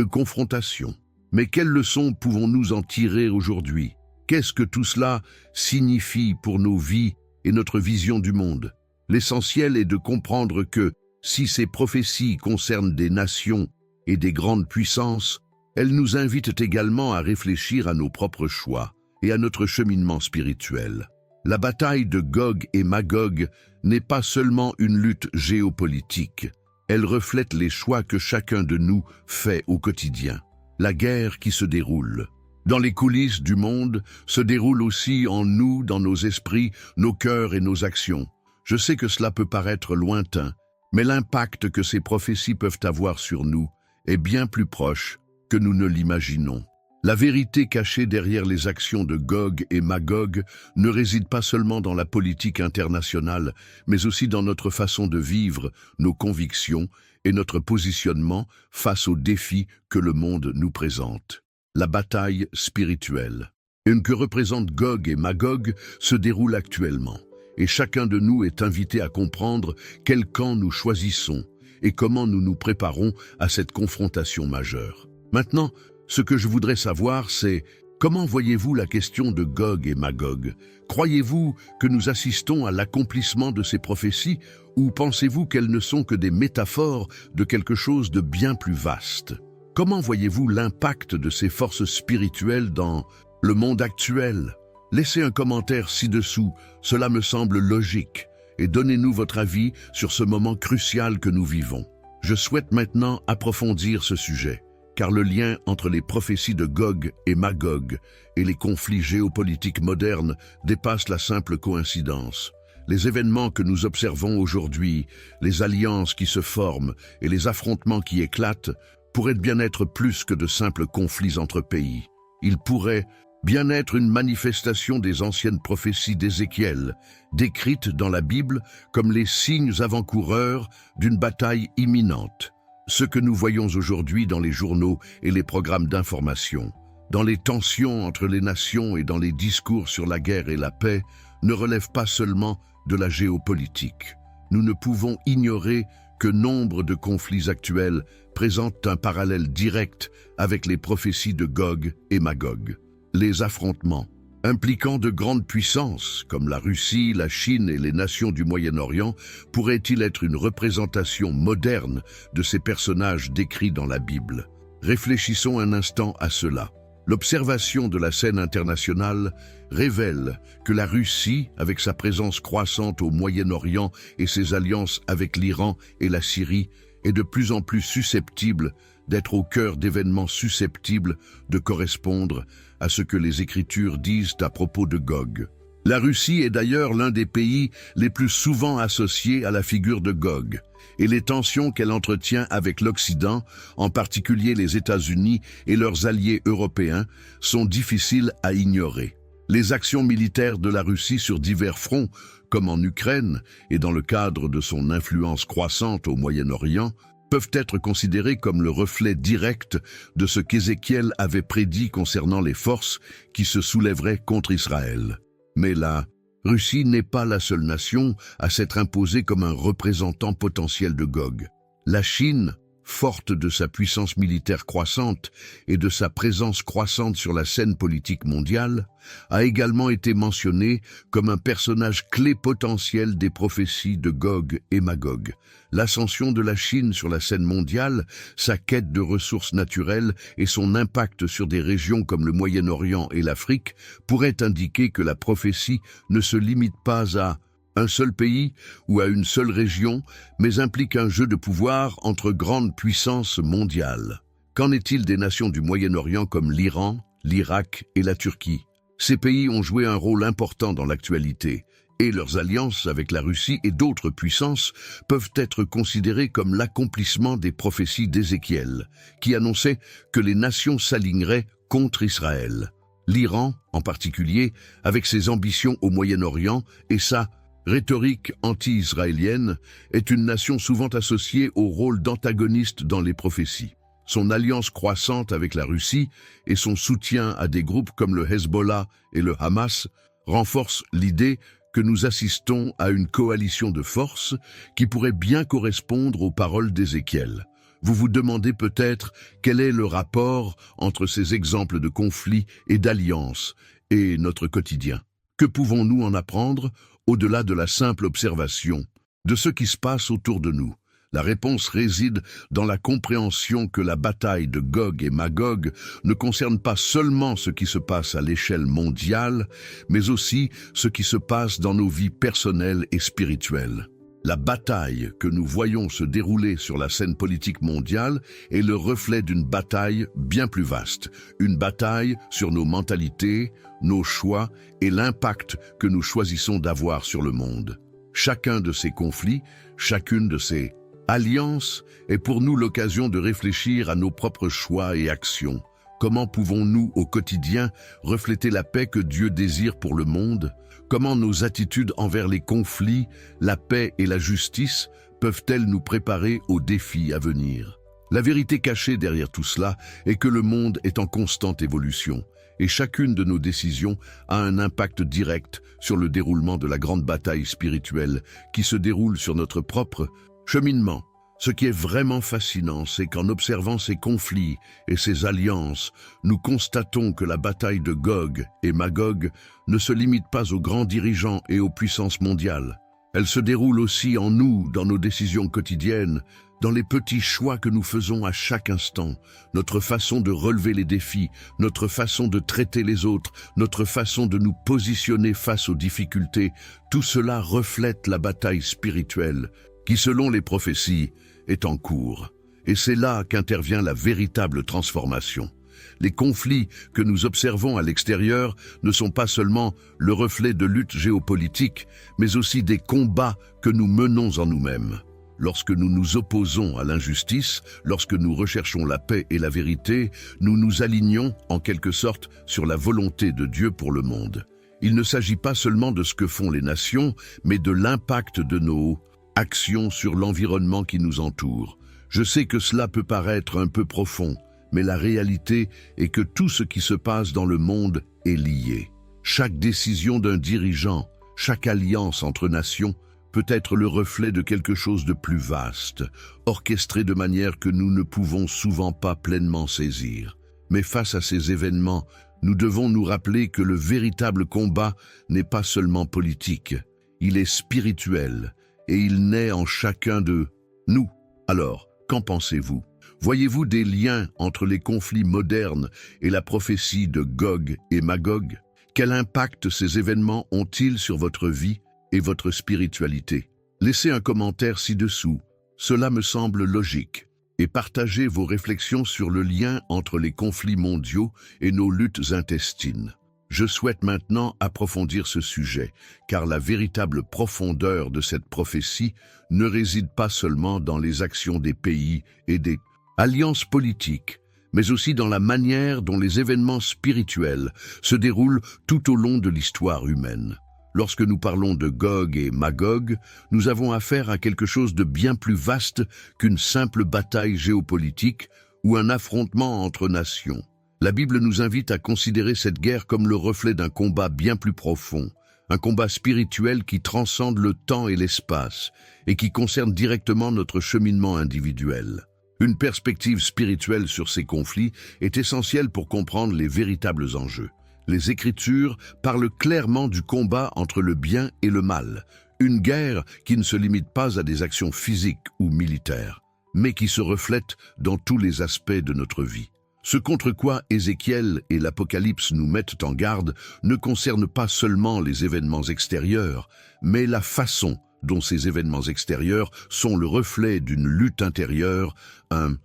confrontation. Mais quelles leçons pouvons-nous en tirer aujourd'hui? Qu'est-ce que tout cela signifie pour nos vies et notre vision du monde? L'essentiel est de comprendre que, si ces prophéties concernent des nations et des grandes puissances, elles nous invitent également à réfléchir à nos propres choix et à notre cheminement spirituel. La bataille de Gog et Magog n'est pas seulement une lutte géopolitique, elle reflète les choix que chacun de nous fait au quotidien. La guerre qui se déroule dans les coulisses du monde se déroule aussi en nous, dans nos esprits, nos cœurs et nos actions. Je sais que cela peut paraître lointain, mais l'impact que ces prophéties peuvent avoir sur nous est bien plus proche que nous ne l'imaginons. La vérité cachée derrière les actions de Gog et Magog ne réside pas seulement dans la politique internationale, mais aussi dans notre façon de vivre, nos convictions et notre positionnement face aux défis que le monde nous présente. La bataille spirituelle, que représentent Gog et Magog, se déroule actuellement, et chacun de nous est invité à comprendre quel camp nous choisissons et comment nous nous préparons à cette confrontation majeure. Maintenant, ce que je voudrais savoir, c'est comment voyez-vous la question de Gog et Magog? Croyez-vous que nous assistons à l'accomplissement de ces prophéties ou pensez-vous qu'elles ne sont que des métaphores de quelque chose de bien plus vaste? Comment voyez-vous l'impact de ces forces spirituelles dans le monde actuel? Laissez un commentaire ci-dessous, cela me semble logique, et donnez-nous votre avis sur ce moment crucial que nous vivons. Je souhaite maintenant approfondir ce sujet, car le lien entre les prophéties de Gog et Magog et les conflits géopolitiques modernes dépasse la simple coïncidence. Les événements que nous observons aujourd'hui, les alliances qui se forment et les affrontements qui éclatent pourraient bien être plus que de simples conflits entre pays. Ils pourraient bien être une manifestation des anciennes prophéties d'Ézéchiel, décrites dans la Bible comme les signes avant-coureurs d'une bataille imminente. Ce que nous voyons aujourd'hui dans les journaux et les programmes d'information dans les tensions entre les nations et dans les discours sur la guerre et la paix, ne relève pas seulement de la géopolitique. Nous ne pouvons ignorer que nombre de conflits actuels présentent un parallèle direct avec les prophéties de Gog et Magog. Les affrontements, impliquant de grandes puissances comme la Russie, la Chine et les nations du Moyen-Orient, pourraient-ils être une représentation moderne de ces personnages décrits dans la Bible? Réfléchissons un instant à cela. L'observation de la scène internationale révèle que la Russie, avec sa présence croissante au Moyen-Orient et ses alliances avec l'Iran et la Syrie, est de plus en plus susceptible d'être au cœur d'événements susceptibles de correspondre à ce que les Écritures disent à propos de Gog. La Russie est d'ailleurs l'un des pays les plus souvent associés à la figure de Gog, et les tensions qu'elle entretient avec l'Occident, en particulier les États-Unis et leurs alliés européens, sont difficiles à ignorer. Les actions militaires de la Russie sur divers fronts, comme en Ukraine et dans le cadre de son influence croissante au Moyen-Orient, peuvent être considérées comme le reflet direct de ce qu'Ézéchiel avait prédit concernant les forces qui se soulèveraient contre Israël. Mais la Russie n'est pas la seule nation à s'être imposée comme un représentant potentiel de Gog. La Chine, forte de sa puissance militaire croissante et de sa présence croissante sur la scène politique mondiale, a également été mentionnée comme un personnage clé potentiel des prophéties de Gog et Magog. L'ascension de la Chine sur la scène mondiale, sa quête de ressources naturelles et son impact sur des régions comme le Moyen-Orient et l'Afrique pourraient indiquer que la prophétie ne se limite pas à un seul pays ou à une seule région, mais implique un jeu de pouvoir entre grandes puissances mondiales. Qu'en est-il des nations du Moyen-Orient comme l'Iran, l'Irak et la Turquie? Ces pays ont joué un rôle important dans l'actualité, et leurs alliances avec la Russie et d'autres puissances peuvent être considérées comme l'accomplissement des prophéties d'Ézéchiel, qui annonçait que les nations s'aligneraient contre Israël. L'Iran, en particulier, avec ses ambitions au Moyen-Orient et sa rhétorique anti-israélienne, est une nation souvent associée au rôle d'antagoniste dans les prophéties. Son alliance croissante avec la Russie et son soutien à des groupes comme le Hezbollah et le Hamas renforcent l'idée que nous assistons à une coalition de forces qui pourrait bien correspondre aux paroles d'Ézéchiel. Vous vous demandez peut-être quel est le rapport entre ces exemples de conflits et d'alliances et notre quotidien. Que pouvons-nous en apprendre au-delà de la simple observation de ce qui se passe autour de nous? La réponse réside dans la compréhension que la bataille de Gog et Magog ne concerne pas seulement ce qui se passe à l'échelle mondiale, mais aussi ce qui se passe dans nos vies personnelles et spirituelles. La bataille que nous voyons se dérouler sur la scène politique mondiale est le reflet d'une bataille bien plus vaste, une bataille sur nos mentalités, nos choix et l'impact que nous choisissons d'avoir sur le monde. Chacun de ces conflits, chacune de ces alliances est pour nous l'occasion de réfléchir à nos propres choix et actions. Comment pouvons-nous au quotidien refléter la paix que Dieu désire pour le monde? Comment nos attitudes envers les conflits, la paix et la justice peuvent-elles nous préparer aux défis à venir? La vérité cachée derrière tout cela est que le monde est en constante évolution, et chacune de nos décisions a un impact direct sur le déroulement de la grande bataille spirituelle qui se déroule sur notre propre cheminement. Ce qui est vraiment fascinant, c'est qu'en observant ces conflits et ces alliances, nous constatons que la bataille de Gog et Magog ne se limite pas aux grands dirigeants et aux puissances mondiales. Elle se déroule aussi en nous, dans nos décisions quotidiennes, dans les petits choix que nous faisons à chaque instant, notre façon de relever les défis, notre façon de traiter les autres, notre façon de nous positionner face aux difficultés. Tout cela reflète la bataille spirituelle qui, selon les prophéties, est en cours. Et c'est là qu'intervient la véritable transformation. Les conflits que nous observons à l'extérieur ne sont pas seulement le reflet de luttes géopolitiques, mais aussi des combats que nous menons en nous-mêmes. Lorsque nous nous opposons à l'injustice, lorsque nous recherchons la paix et la vérité, nous nous alignons, en quelque sorte, sur la volonté de Dieu pour le monde. Il ne s'agit pas seulement de ce que font les nations, mais de l'impact de nos actions sur l'environnement qui nous entoure. Je sais que cela peut paraître un peu profond, mais la réalité est que tout ce qui se passe dans le monde est lié. Chaque décision d'un dirigeant, chaque alliance entre nations peut être le reflet de quelque chose de plus vaste, orchestré de manière que nous ne pouvons souvent pas pleinement saisir. Mais face à ces événements, nous devons nous rappeler que le véritable combat n'est pas seulement politique, il est spirituel et il naît en chacun de nous. Alors, qu'en pensez-vous? Voyez-vous des liens entre les conflits modernes et la prophétie de Gog et Magog? Quel impact ces événements ont-ils sur votre vie et votre spiritualité? Laissez un commentaire ci-dessous, cela me semble logique, et partagez vos réflexions sur le lien entre les conflits mondiaux et nos luttes intestines. Je souhaite maintenant approfondir ce sujet, car la véritable profondeur de cette prophétie ne réside pas seulement dans les actions des pays et des alliances politiques, mais aussi dans la manière dont les événements spirituels se déroulent tout au long de l'histoire humaine. Lorsque nous parlons de Gog et Magog, nous avons affaire à quelque chose de bien plus vaste qu'une simple bataille géopolitique ou un affrontement entre nations. La Bible nous invite à considérer cette guerre comme le reflet d'un combat bien plus profond, un combat spirituel qui transcende le temps et l'espace et qui concerne directement notre cheminement individuel. Une perspective spirituelle sur ces conflits est essentielle pour comprendre les véritables enjeux. Les Écritures parlent clairement du combat entre le bien et le mal, une guerre qui ne se limite pas à des actions physiques ou militaires, mais qui se reflète dans tous les aspects de notre vie. Ce contre quoi Ézéchiel et l'Apocalypse nous mettent en garde ne concerne pas seulement les événements extérieurs, mais la façon dont ces événements extérieurs sont le reflet d'une lutte intérieure, un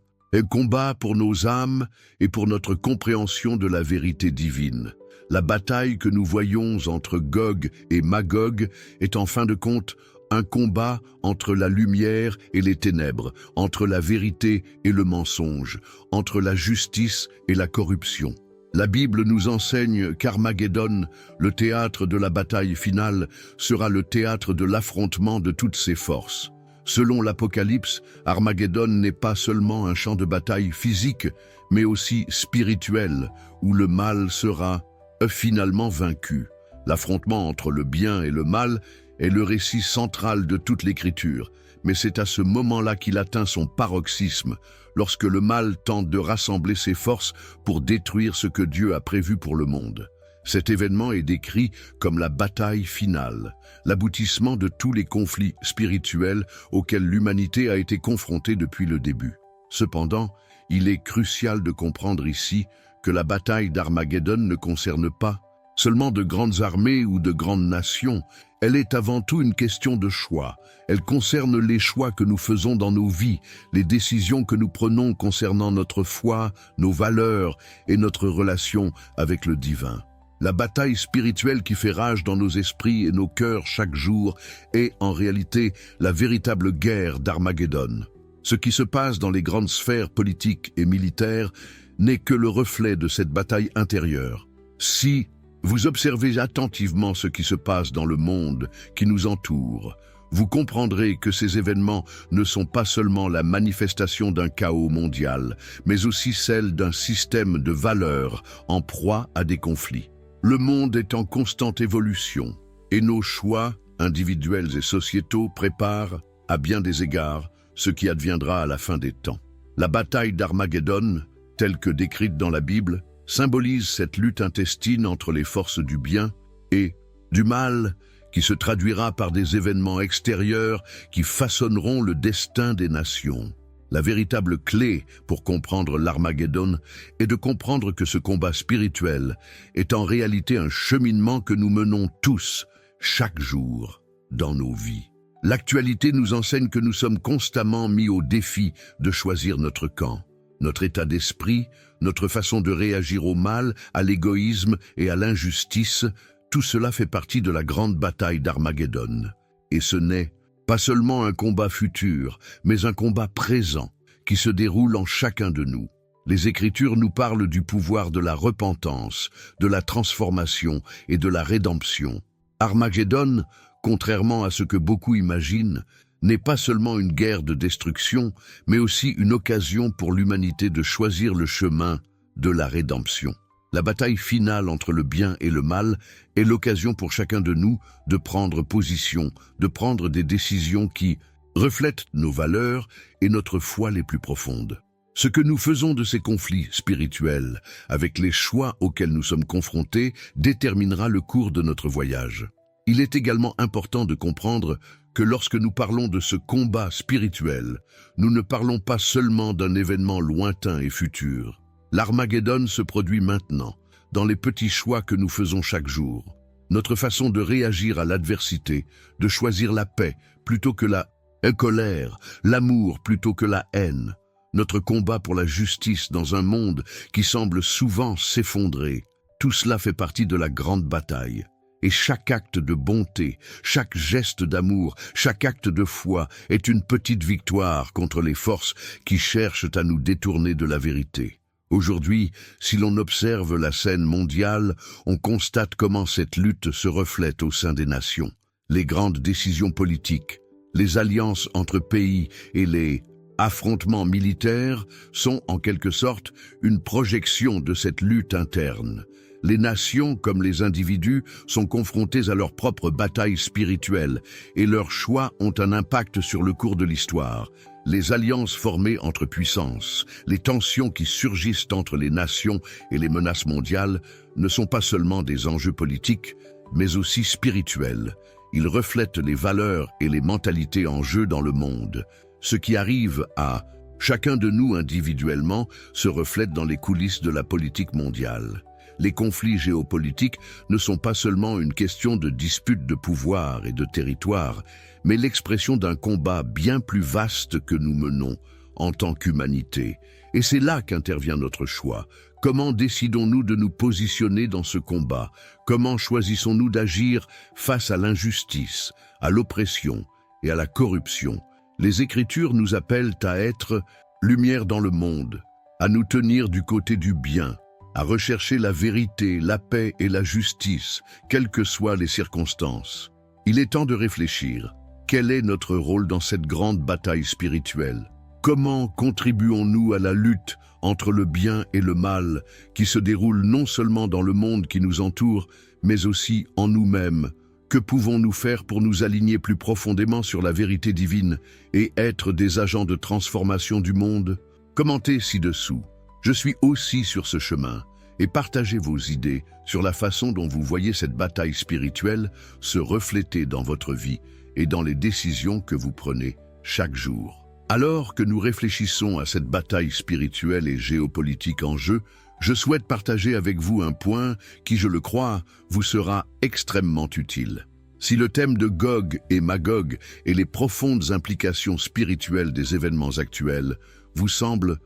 combat pour nos âmes et pour notre compréhension de la vérité divine. La bataille que nous voyons entre Gog et Magog est en fin de compte un combat entre la lumière et les ténèbres, entre la vérité et le mensonge, entre la justice et la corruption. La Bible nous enseigne qu'Armageddon, le théâtre de la bataille finale, sera le théâtre de l'affrontement de toutes ces forces. Selon l'Apocalypse, Armageddon n'est pas seulement un champ de bataille physique, mais aussi spirituel, où le mal sera finalement vaincu. L'affrontement entre le bien et le mal est le récit central de toute l'Écriture, mais c'est à ce moment-là qu'il atteint son paroxysme, lorsque le mal tente de rassembler ses forces pour détruire ce que Dieu a prévu pour le monde. Cet événement est décrit comme la bataille finale, l'aboutissement de tous les conflits spirituels auxquels l'humanité a été confrontée depuis le début. Cependant, il est crucial de comprendre ici que la bataille d'Armageddon ne concerne pas seulement de grandes armées ou de grandes nations. Elle est avant tout une question de choix. Elle concerne les choix que nous faisons dans nos vies, les décisions que nous prenons concernant notre foi, nos valeurs et notre relation avec le divin. La bataille spirituelle qui fait rage dans nos esprits et nos cœurs chaque jour est en réalité la véritable guerre d'Armageddon. Ce qui se passe dans les grandes sphères politiques et militaires n'est que le reflet de cette bataille intérieure. Si vous observez attentivement ce qui se passe dans le monde qui nous entoure, vous comprendrez que ces événements ne sont pas seulement la manifestation d'un chaos mondial, mais aussi celle d'un système de valeurs en proie à des conflits. Le monde est en constante évolution, et nos choix, individuels et sociétaux, préparent, à bien des égards, ce qui adviendra à la fin des temps. La bataille d'Armageddon, telle que décrite dans la Bible, symbolise cette lutte intestine entre les forces du bien et du mal qui se traduira par des événements extérieurs qui façonneront le destin des nations. La véritable clé pour comprendre l'Armageddon est de comprendre que ce combat spirituel est en réalité un cheminement que nous menons tous, chaque jour, dans nos vies. L'actualité nous enseigne que nous sommes constamment mis au défi de choisir notre camp. Notre état d'esprit, notre façon de réagir au mal, à l'égoïsme et à l'injustice, tout cela fait partie de la grande bataille d'Armageddon. Et ce n'est pas seulement un combat futur, mais un combat présent qui se déroule en chacun de nous. Les Écritures nous parlent du pouvoir de la repentance, de la transformation et de la rédemption. Armageddon, contrairement à ce que beaucoup imaginent, n'est pas seulement une guerre de destruction, mais aussi une occasion pour l'humanité de choisir le chemin de la rédemption. La bataille finale entre le bien et le mal est l'occasion pour chacun de nous de prendre position, de prendre des décisions qui reflètent nos valeurs et notre foi les plus profondes. Ce que nous faisons de ces conflits spirituels, avec les choix auxquels nous sommes confrontés, déterminera le cours de notre voyage. Il est également important de comprendre que lorsque nous parlons de ce combat spirituel, nous ne parlons pas seulement d'un événement lointain et futur. L'Armageddon se produit maintenant, dans les petits choix que nous faisons chaque jour. Notre façon de réagir à l'adversité, de choisir la paix plutôt que la colère, l'amour plutôt que la haine. Notre combat pour la justice dans un monde qui semble souvent s'effondrer. Tout cela fait partie de la grande bataille. Et chaque acte de bonté, chaque geste d'amour, chaque acte de foi est une petite victoire contre les forces qui cherchent à nous détourner de la vérité. Aujourd'hui, si l'on observe la scène mondiale, on constate comment cette lutte se reflète au sein des nations. Les grandes décisions politiques, les alliances entre pays et les affrontements militaires sont en quelque sorte une projection de cette lutte interne. Les nations, comme les individus, sont confrontés à leur propre bataille spirituelle et leurs choix ont un impact sur le cours de l'histoire. Les alliances formées entre puissances, les tensions qui surgissent entre les nations et les menaces mondiales ne sont pas seulement des enjeux politiques, mais aussi spirituels. Ils reflètent les valeurs et les mentalités en jeu dans le monde. Ce qui arrive à chacun de nous individuellement se reflète dans les coulisses de la politique mondiale. Les conflits géopolitiques ne sont pas seulement une question de dispute de pouvoir et de territoire, mais l'expression d'un combat bien plus vaste que nous menons en tant qu'humanité. Et c'est là qu'intervient notre choix. Comment décidons-nous de nous positionner dans ce combat? Comment choisissons-nous d'agir face à l'injustice, à l'oppression et à la corruption? Les Écritures nous appellent à être lumière dans le monde, à nous tenir du côté du bien, à rechercher la vérité, la paix et la justice, quelles que soient les circonstances. Il est temps de réfléchir. Quel est notre rôle dans cette grande bataille spirituelle? Comment contribuons-nous à la lutte entre le bien et le mal qui se déroule non seulement dans le monde qui nous entoure, mais aussi en nous-mêmes? Que pouvons-nous faire pour nous aligner plus profondément sur la vérité divine et être des agents de transformation du monde? Commentez ci-dessous. Je suis aussi sur ce chemin et partagez vos idées sur la façon dont vous voyez cette bataille spirituelle se refléter dans votre vie et dans les décisions que vous prenez chaque jour. Alors que nous réfléchissons à cette bataille spirituelle et géopolitique en jeu, je souhaite partager avec vous un point qui, je le crois, vous sera extrêmement utile. Si le thème de Gog et Magog et les profondes implications spirituelles des événements actuels vous semble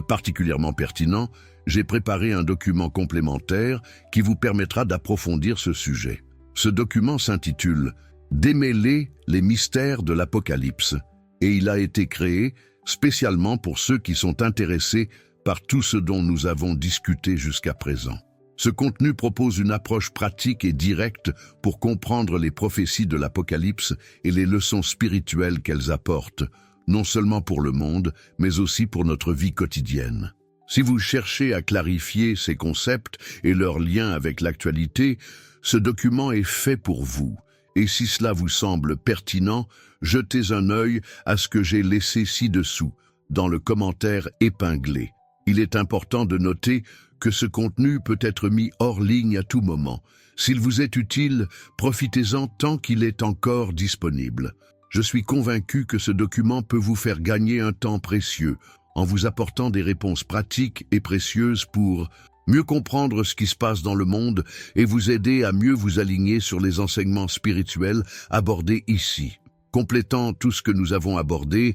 particulièrement pertinent, j'ai préparé un document complémentaire qui vous permettra d'approfondir ce sujet. Ce document s'intitule « Démêler les mystères de l'Apocalypse » et il a été créé spécialement pour ceux qui sont intéressés par tout ce dont nous avons discuté jusqu'à présent. Ce contenu propose une approche pratique et directe pour comprendre les prophéties de l'Apocalypse et les leçons spirituelles qu'elles apportent, non seulement pour le monde, mais aussi pour notre vie quotidienne. Si vous cherchez à clarifier ces concepts et leurs liens avec l'actualité, ce document est fait pour vous. Et si cela vous semble pertinent, jetez un œil à ce que j'ai laissé ci-dessous, dans le commentaire épinglé. Il est important de noter que ce contenu peut être mis hors ligne à tout moment. S'il vous est utile, profitez-en tant qu'il est encore disponible. Je suis convaincu que ce document peut vous faire gagner un temps précieux en vous apportant des réponses pratiques et précieuses pour mieux comprendre ce qui se passe dans le monde et vous aider à mieux vous aligner sur les enseignements spirituels abordés ici. Complétant tout ce que nous avons abordé,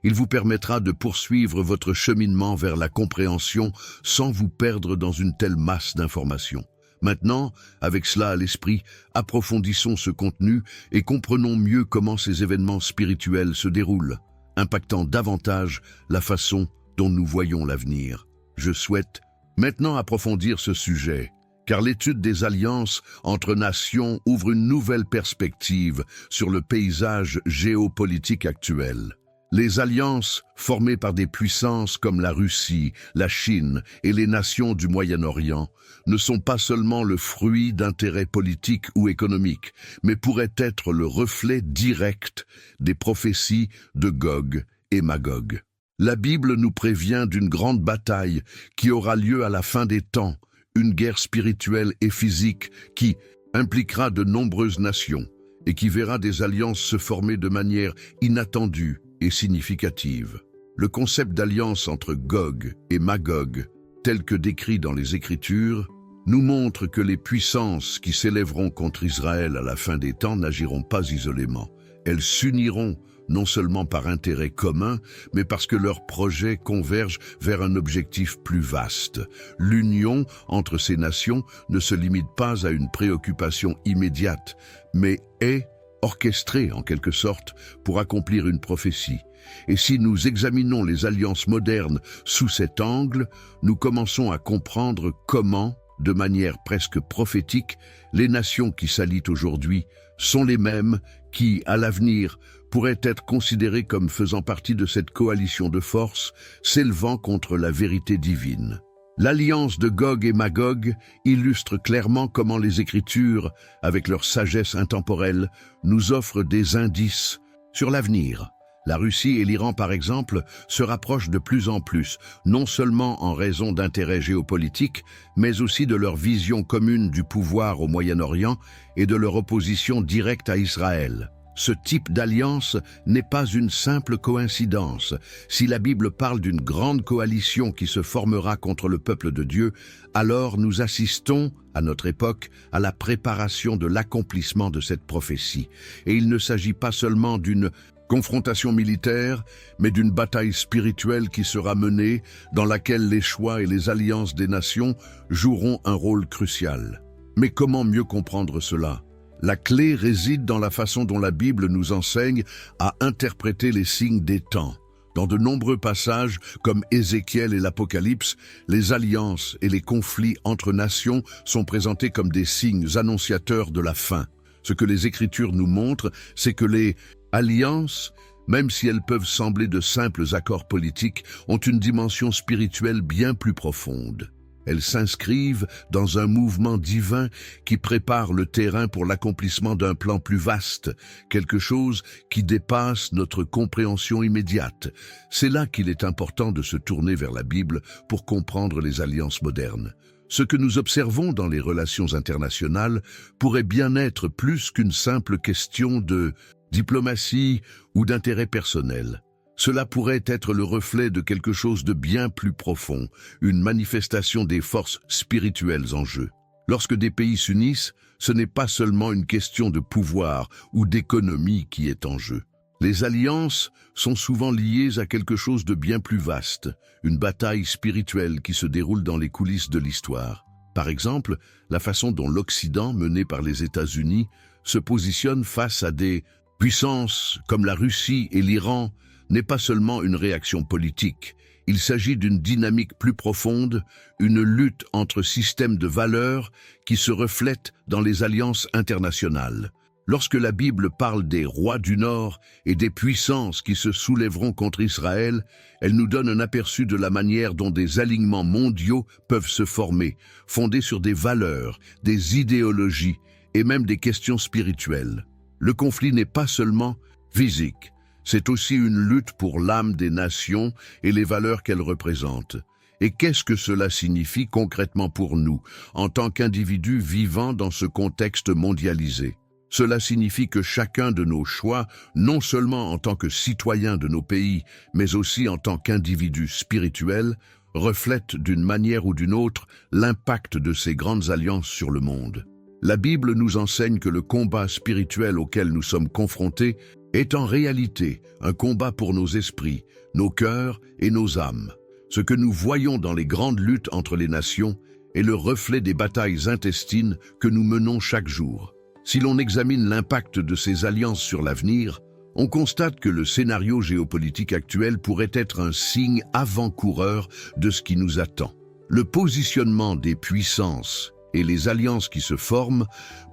il vous permettra de poursuivre votre cheminement vers la compréhension sans vous perdre dans une telle masse d'informations. Maintenant, avec cela à l'esprit, approfondissons ce contenu et comprenons mieux comment ces événements spirituels se déroulent, impactant davantage la façon dont nous voyons l'avenir. Je souhaite maintenant approfondir ce sujet car l'étude des alliances entre nations ouvre une nouvelle perspective sur le paysage géopolitique actuel. Les alliances formées par des puissances comme la Russie, la Chine et les nations du Moyen-Orient ne sont pas seulement le fruit d'intérêts politiques ou économiques, mais pourraient être le reflet direct des prophéties de Gog et Magog. La Bible nous prévient d'une grande bataille qui aura lieu à la fin des temps, une guerre spirituelle et physique qui impliquera de nombreuses nations et qui verra des alliances se former de manière inattendue et significative. Le concept d'alliance entre Gog et Magog, tel que décrit dans les Écritures, nous montre que les puissances qui s'élèveront contre Israël à la fin des temps n'agiront pas isolément. Elles s'uniront non seulement par intérêt commun, mais parce que leurs projets convergent vers un objectif plus vaste. L'union entre ces nations ne se limite pas à une préoccupation immédiate, mais est orchestrée en quelque sorte pour accomplir une prophétie. Et si nous examinons les alliances modernes sous cet angle, nous commençons à comprendre comment, de manière presque prophétique, les nations qui s'allient aujourd'hui sont les mêmes qui, à l'avenir, pourraient être considérées comme faisant partie de cette coalition de forces s'élevant contre la vérité divine. L'alliance de Gog et Magog illustre clairement comment les Écritures, avec leur sagesse intemporelle, nous offrent des indices sur l'avenir. La Russie et l'Iran, par exemple, se rapprochent de plus en plus, non seulement en raison d'intérêts géopolitiques, mais aussi de leur vision commune du pouvoir au Moyen-Orient et de leur opposition directe à Israël. Ce type d'alliance n'est pas une simple coïncidence. Si la Bible parle d'une grande coalition qui se formera contre le peuple de Dieu, alors nous assistons, à notre époque, à la préparation de l'accomplissement de cette prophétie. Et il ne s'agit pas seulement d'une confrontation militaire, mais d'une bataille spirituelle qui sera menée, dans laquelle les choix et les alliances des nations joueront un rôle crucial. Mais comment mieux comprendre cela ? La clé réside dans la façon dont la Bible nous enseigne à interpréter les signes des temps. Dans de nombreux passages, comme Ézéchiel et l'Apocalypse, les alliances et les conflits entre nations sont présentés comme des signes annonciateurs de la fin. Ce que les Écritures nous montrent, c'est que les alliances, même si elles peuvent sembler de simples accords politiques, ont une dimension spirituelle bien plus profonde. Elles s'inscrivent dans un mouvement divin qui prépare le terrain pour l'accomplissement d'un plan plus vaste, quelque chose qui dépasse notre compréhension immédiate. C'est là qu'il est important de se tourner vers la Bible pour comprendre les alliances modernes. Ce que nous observons dans les relations internationales pourrait bien être plus qu'une simple question de diplomatie ou d'intérêt personnel. Cela pourrait être le reflet de quelque chose de bien plus profond, une manifestation des forces spirituelles en jeu. Lorsque des pays s'unissent, ce n'est pas seulement une question de pouvoir ou d'économie qui est en jeu. Les alliances sont souvent liées à quelque chose de bien plus vaste, une bataille spirituelle qui se déroule dans les coulisses de l'histoire. Par exemple, la façon dont l'Occident, mené par les États-Unis, se positionne face à des puissances comme la Russie et l'Iran n'est pas seulement une réaction politique. Il s'agit d'une dynamique plus profonde, une lutte entre systèmes de valeurs qui se reflètent dans les alliances internationales. Lorsque la Bible parle des rois du Nord et des puissances qui se soulèveront contre Israël, elle nous donne un aperçu de la manière dont des alignements mondiaux peuvent se former, fondés sur des valeurs, des idéologies et même des questions spirituelles. Le conflit n'est pas seulement physique, c'est aussi une lutte pour l'âme des nations et les valeurs qu'elles représentent. Et qu'est-ce que cela signifie concrètement pour nous, en tant qu'individus vivant dans ce contexte mondialisé ? Cela signifie que chacun de nos choix, non seulement en tant que citoyens de nos pays, mais aussi en tant qu'individus spirituels, reflète d'une manière ou d'une autre l'impact de ces grandes alliances sur le monde. La Bible nous enseigne que le combat spirituel auquel nous sommes confrontés est en réalité un combat pour nos esprits, nos cœurs et nos âmes. Ce que nous voyons dans les grandes luttes entre les nations est le reflet des batailles intestines que nous menons chaque jour. Si l'on examine l'impact de ces alliances sur l'avenir, on constate que le scénario géopolitique actuel pourrait être un signe avant-coureur de ce qui nous attend. Le positionnement des puissances et les alliances qui se forment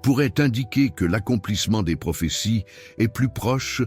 pourraient indiquer que l'accomplissement des prophéties est plus proche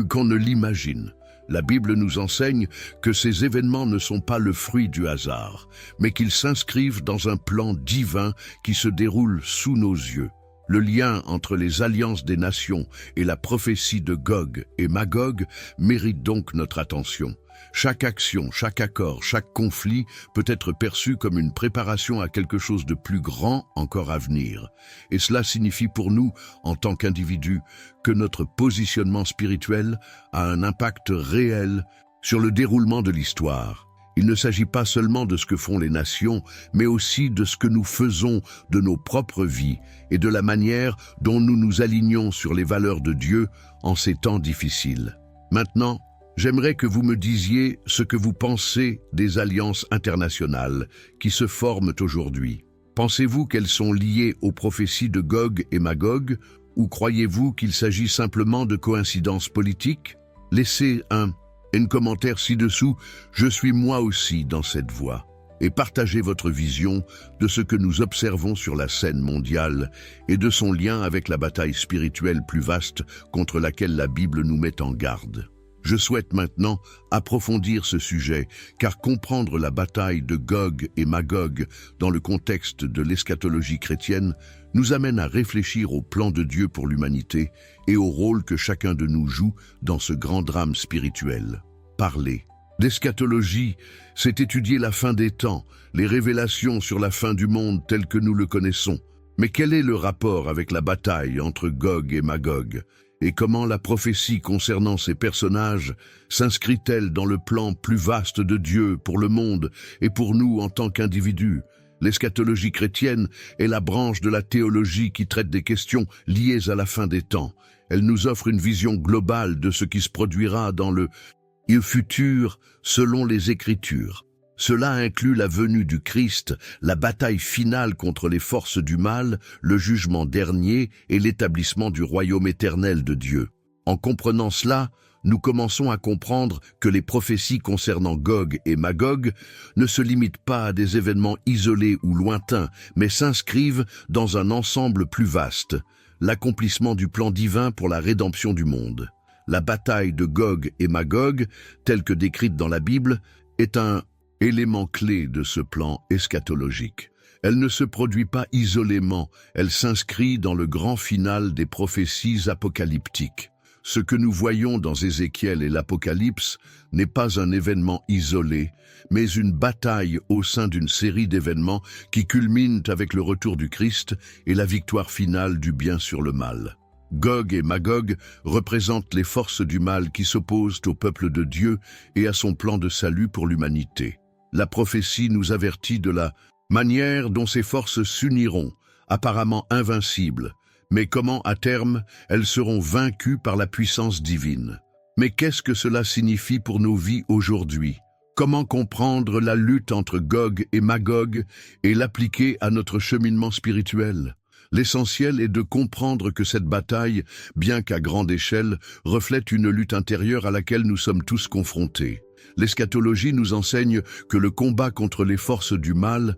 qu'on ne l'imagine. La Bible nous enseigne que ces événements ne sont pas le fruit du hasard, mais qu'ils s'inscrivent dans un plan divin qui se déroule sous nos yeux. Le lien entre les alliances des nations et la prophétie de Gog et Magog mérite donc notre attention. Chaque action, chaque accord, chaque conflit peut être perçu comme une préparation à quelque chose de plus grand encore à venir. Et cela signifie pour nous, en tant qu'individus, que notre positionnement spirituel a un impact réel sur le déroulement de l'histoire. Il ne s'agit pas seulement de ce que font les nations, mais aussi de ce que nous faisons de nos propres vies et de la manière dont nous nous alignons sur les valeurs de Dieu en ces temps difficiles. Maintenant, j'aimerais que vous me disiez ce que vous pensez des alliances internationales qui se forment aujourd'hui. Pensez-vous qu'elles sont liées aux prophéties de Gog et Magog, ou croyez-vous qu'il s'agit simplement de coïncidences politiques? Laissez un commentaire ci-dessous, je suis moi aussi dans cette voie, et partagez votre vision de ce que nous observons sur la scène mondiale et de son lien avec la bataille spirituelle plus vaste contre laquelle la Bible nous met en garde. Je souhaite maintenant approfondir ce sujet, car comprendre la bataille de Gog et Magog dans le contexte de l'eschatologie chrétienne nous amène à réfléchir au plan de Dieu pour l'humanité et au rôle que chacun de nous joue dans ce grand drame spirituel. Parler d'eschatologie, c'est étudier la fin des temps, les révélations sur la fin du monde tel que nous le connaissons. Mais quel est le rapport avec la bataille entre Gog et Magog? Et comment la prophétie concernant ces personnages s'inscrit-elle dans le plan plus vaste de Dieu pour le monde et pour nous en tant qu'individus? L'eschatologie chrétienne est la branche de la théologie qui traite des questions liées à la fin des temps. Elle nous offre une vision globale de ce qui se produira dans le futur selon les Écritures. Cela inclut la venue du Christ, la bataille finale contre les forces du mal, le jugement dernier et l'établissement du royaume éternel de Dieu. En comprenant cela, nous commençons à comprendre que les prophéties concernant Gog et Magog ne se limitent pas à des événements isolés ou lointains, mais s'inscrivent dans un ensemble plus vaste, l'accomplissement du plan divin pour la rédemption du monde. La bataille de Gog et Magog, telle que décrite dans la Bible, est un élément clé de ce plan eschatologique. Elle ne se produit pas isolément, elle s'inscrit dans le grand final des prophéties apocalyptiques. Ce que nous voyons dans Ézéchiel et l'Apocalypse n'est pas un événement isolé, mais une bataille au sein d'une série d'événements qui culminent avec le retour du Christ et la victoire finale du bien sur le mal. Gog et Magog représentent les forces du mal qui s'opposent au peuple de Dieu et à son plan de salut pour l'humanité. La prophétie nous avertit de la manière dont ces forces s'uniront, apparemment invincibles, mais comment, à terme, elles seront vaincues par la puissance divine. Mais qu'est-ce que cela signifie pour nos vies aujourd'hui? Comment comprendre la lutte entre Gog et Magog et l'appliquer à notre cheminement spirituel? L'essentiel est de comprendre que cette bataille, bien qu'à grande échelle, reflète une lutte intérieure à laquelle nous sommes tous confrontés. L'eschatologie nous enseigne que le combat contre les forces du mal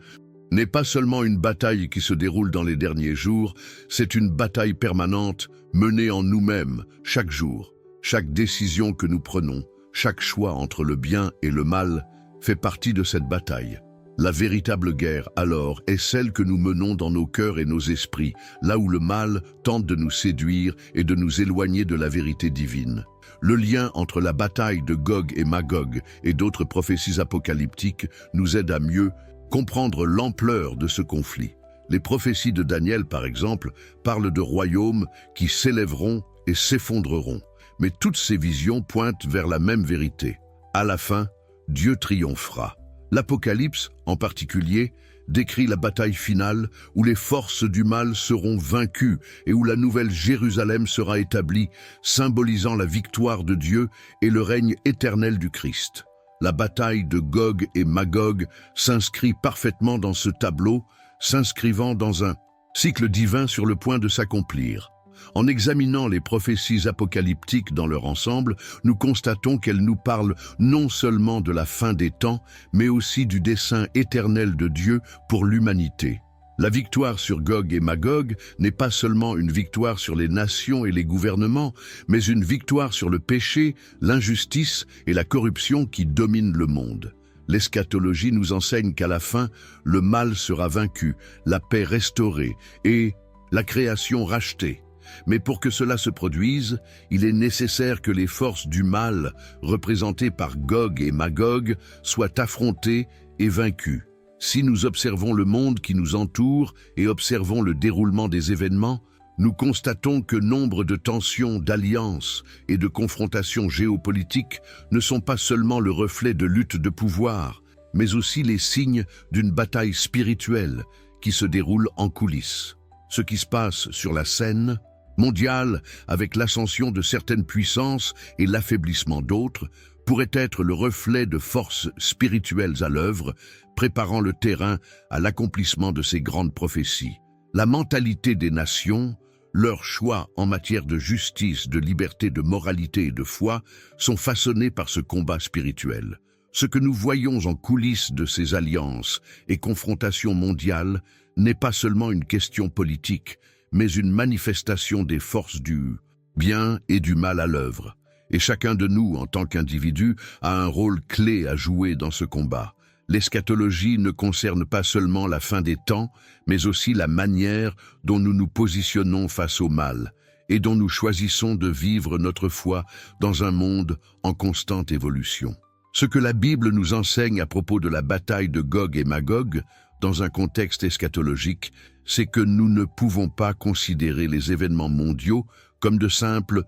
n'est pas seulement une bataille qui se déroule dans les derniers jours, c'est une bataille permanente menée en nous-mêmes, chaque jour. Chaque décision que nous prenons, chaque choix entre le bien et le mal, fait partie de cette bataille. La véritable guerre, alors, est celle que nous menons dans nos cœurs et nos esprits, là où le mal tente de nous séduire et de nous éloigner de la vérité divine. Le lien entre la bataille de Gog et Magog et d'autres prophéties apocalyptiques nous aide à mieux comprendre l'ampleur de ce conflit. Les prophéties de Daniel, par exemple, parlent de royaumes qui s'élèveront et s'effondreront. Mais toutes ces visions pointent vers la même vérité. À la fin, Dieu triomphera. L'Apocalypse, en particulier, décrit la bataille finale où les forces du mal seront vaincues et où la nouvelle Jérusalem sera établie, symbolisant la victoire de Dieu et le règne éternel du Christ. La bataille de Gog et Magog s'inscrit parfaitement dans ce tableau, s'inscrivant dans un cycle divin sur le point de s'accomplir. En examinant les prophéties apocalyptiques dans leur ensemble, nous constatons qu'elles nous parlent non seulement de la fin des temps, mais aussi du dessein éternel de Dieu pour l'humanité. La victoire sur Gog et Magog n'est pas seulement une victoire sur les nations et les gouvernements, mais une victoire sur le péché, l'injustice et la corruption qui dominent le monde. L'eschatologie nous enseigne qu'à la fin, le mal sera vaincu, la paix restaurée et la création rachetée. Mais pour que cela se produise, il est nécessaire que les forces du mal, représentées par Gog et Magog, soient affrontées et vaincues. Si nous observons le monde qui nous entoure et observons le déroulement des événements, nous constatons que nombre de tensions, d'alliances et de confrontations géopolitiques ne sont pas seulement le reflet de luttes de pouvoir, mais aussi les signes d'une bataille spirituelle qui se déroule en coulisses. Ce qui se passe sur la scène mondiale, avec l'ascension de certaines puissances et l'affaiblissement d'autres, pourrait être le reflet de forces spirituelles à l'œuvre, préparant le terrain à l'accomplissement de ces grandes prophéties. La mentalité des nations, leurs choix en matière de justice, de liberté, de moralité et de foi sont façonnés par ce combat spirituel. Ce que nous voyons en coulisses de ces alliances et confrontations mondiales n'est pas seulement une question politique, mais une manifestation des forces du bien et du mal à l'œuvre. Et chacun de nous, en tant qu'individu, a un rôle clé à jouer dans ce combat. L'eschatologie ne concerne pas seulement la fin des temps, mais aussi la manière dont nous nous positionnons face au mal et dont nous choisissons de vivre notre foi dans un monde en constante évolution. Ce que la Bible nous enseigne à propos de la bataille de Gog et Magog, dans un contexte eschatologique, c'est que nous ne pouvons pas considérer les événements mondiaux comme de simples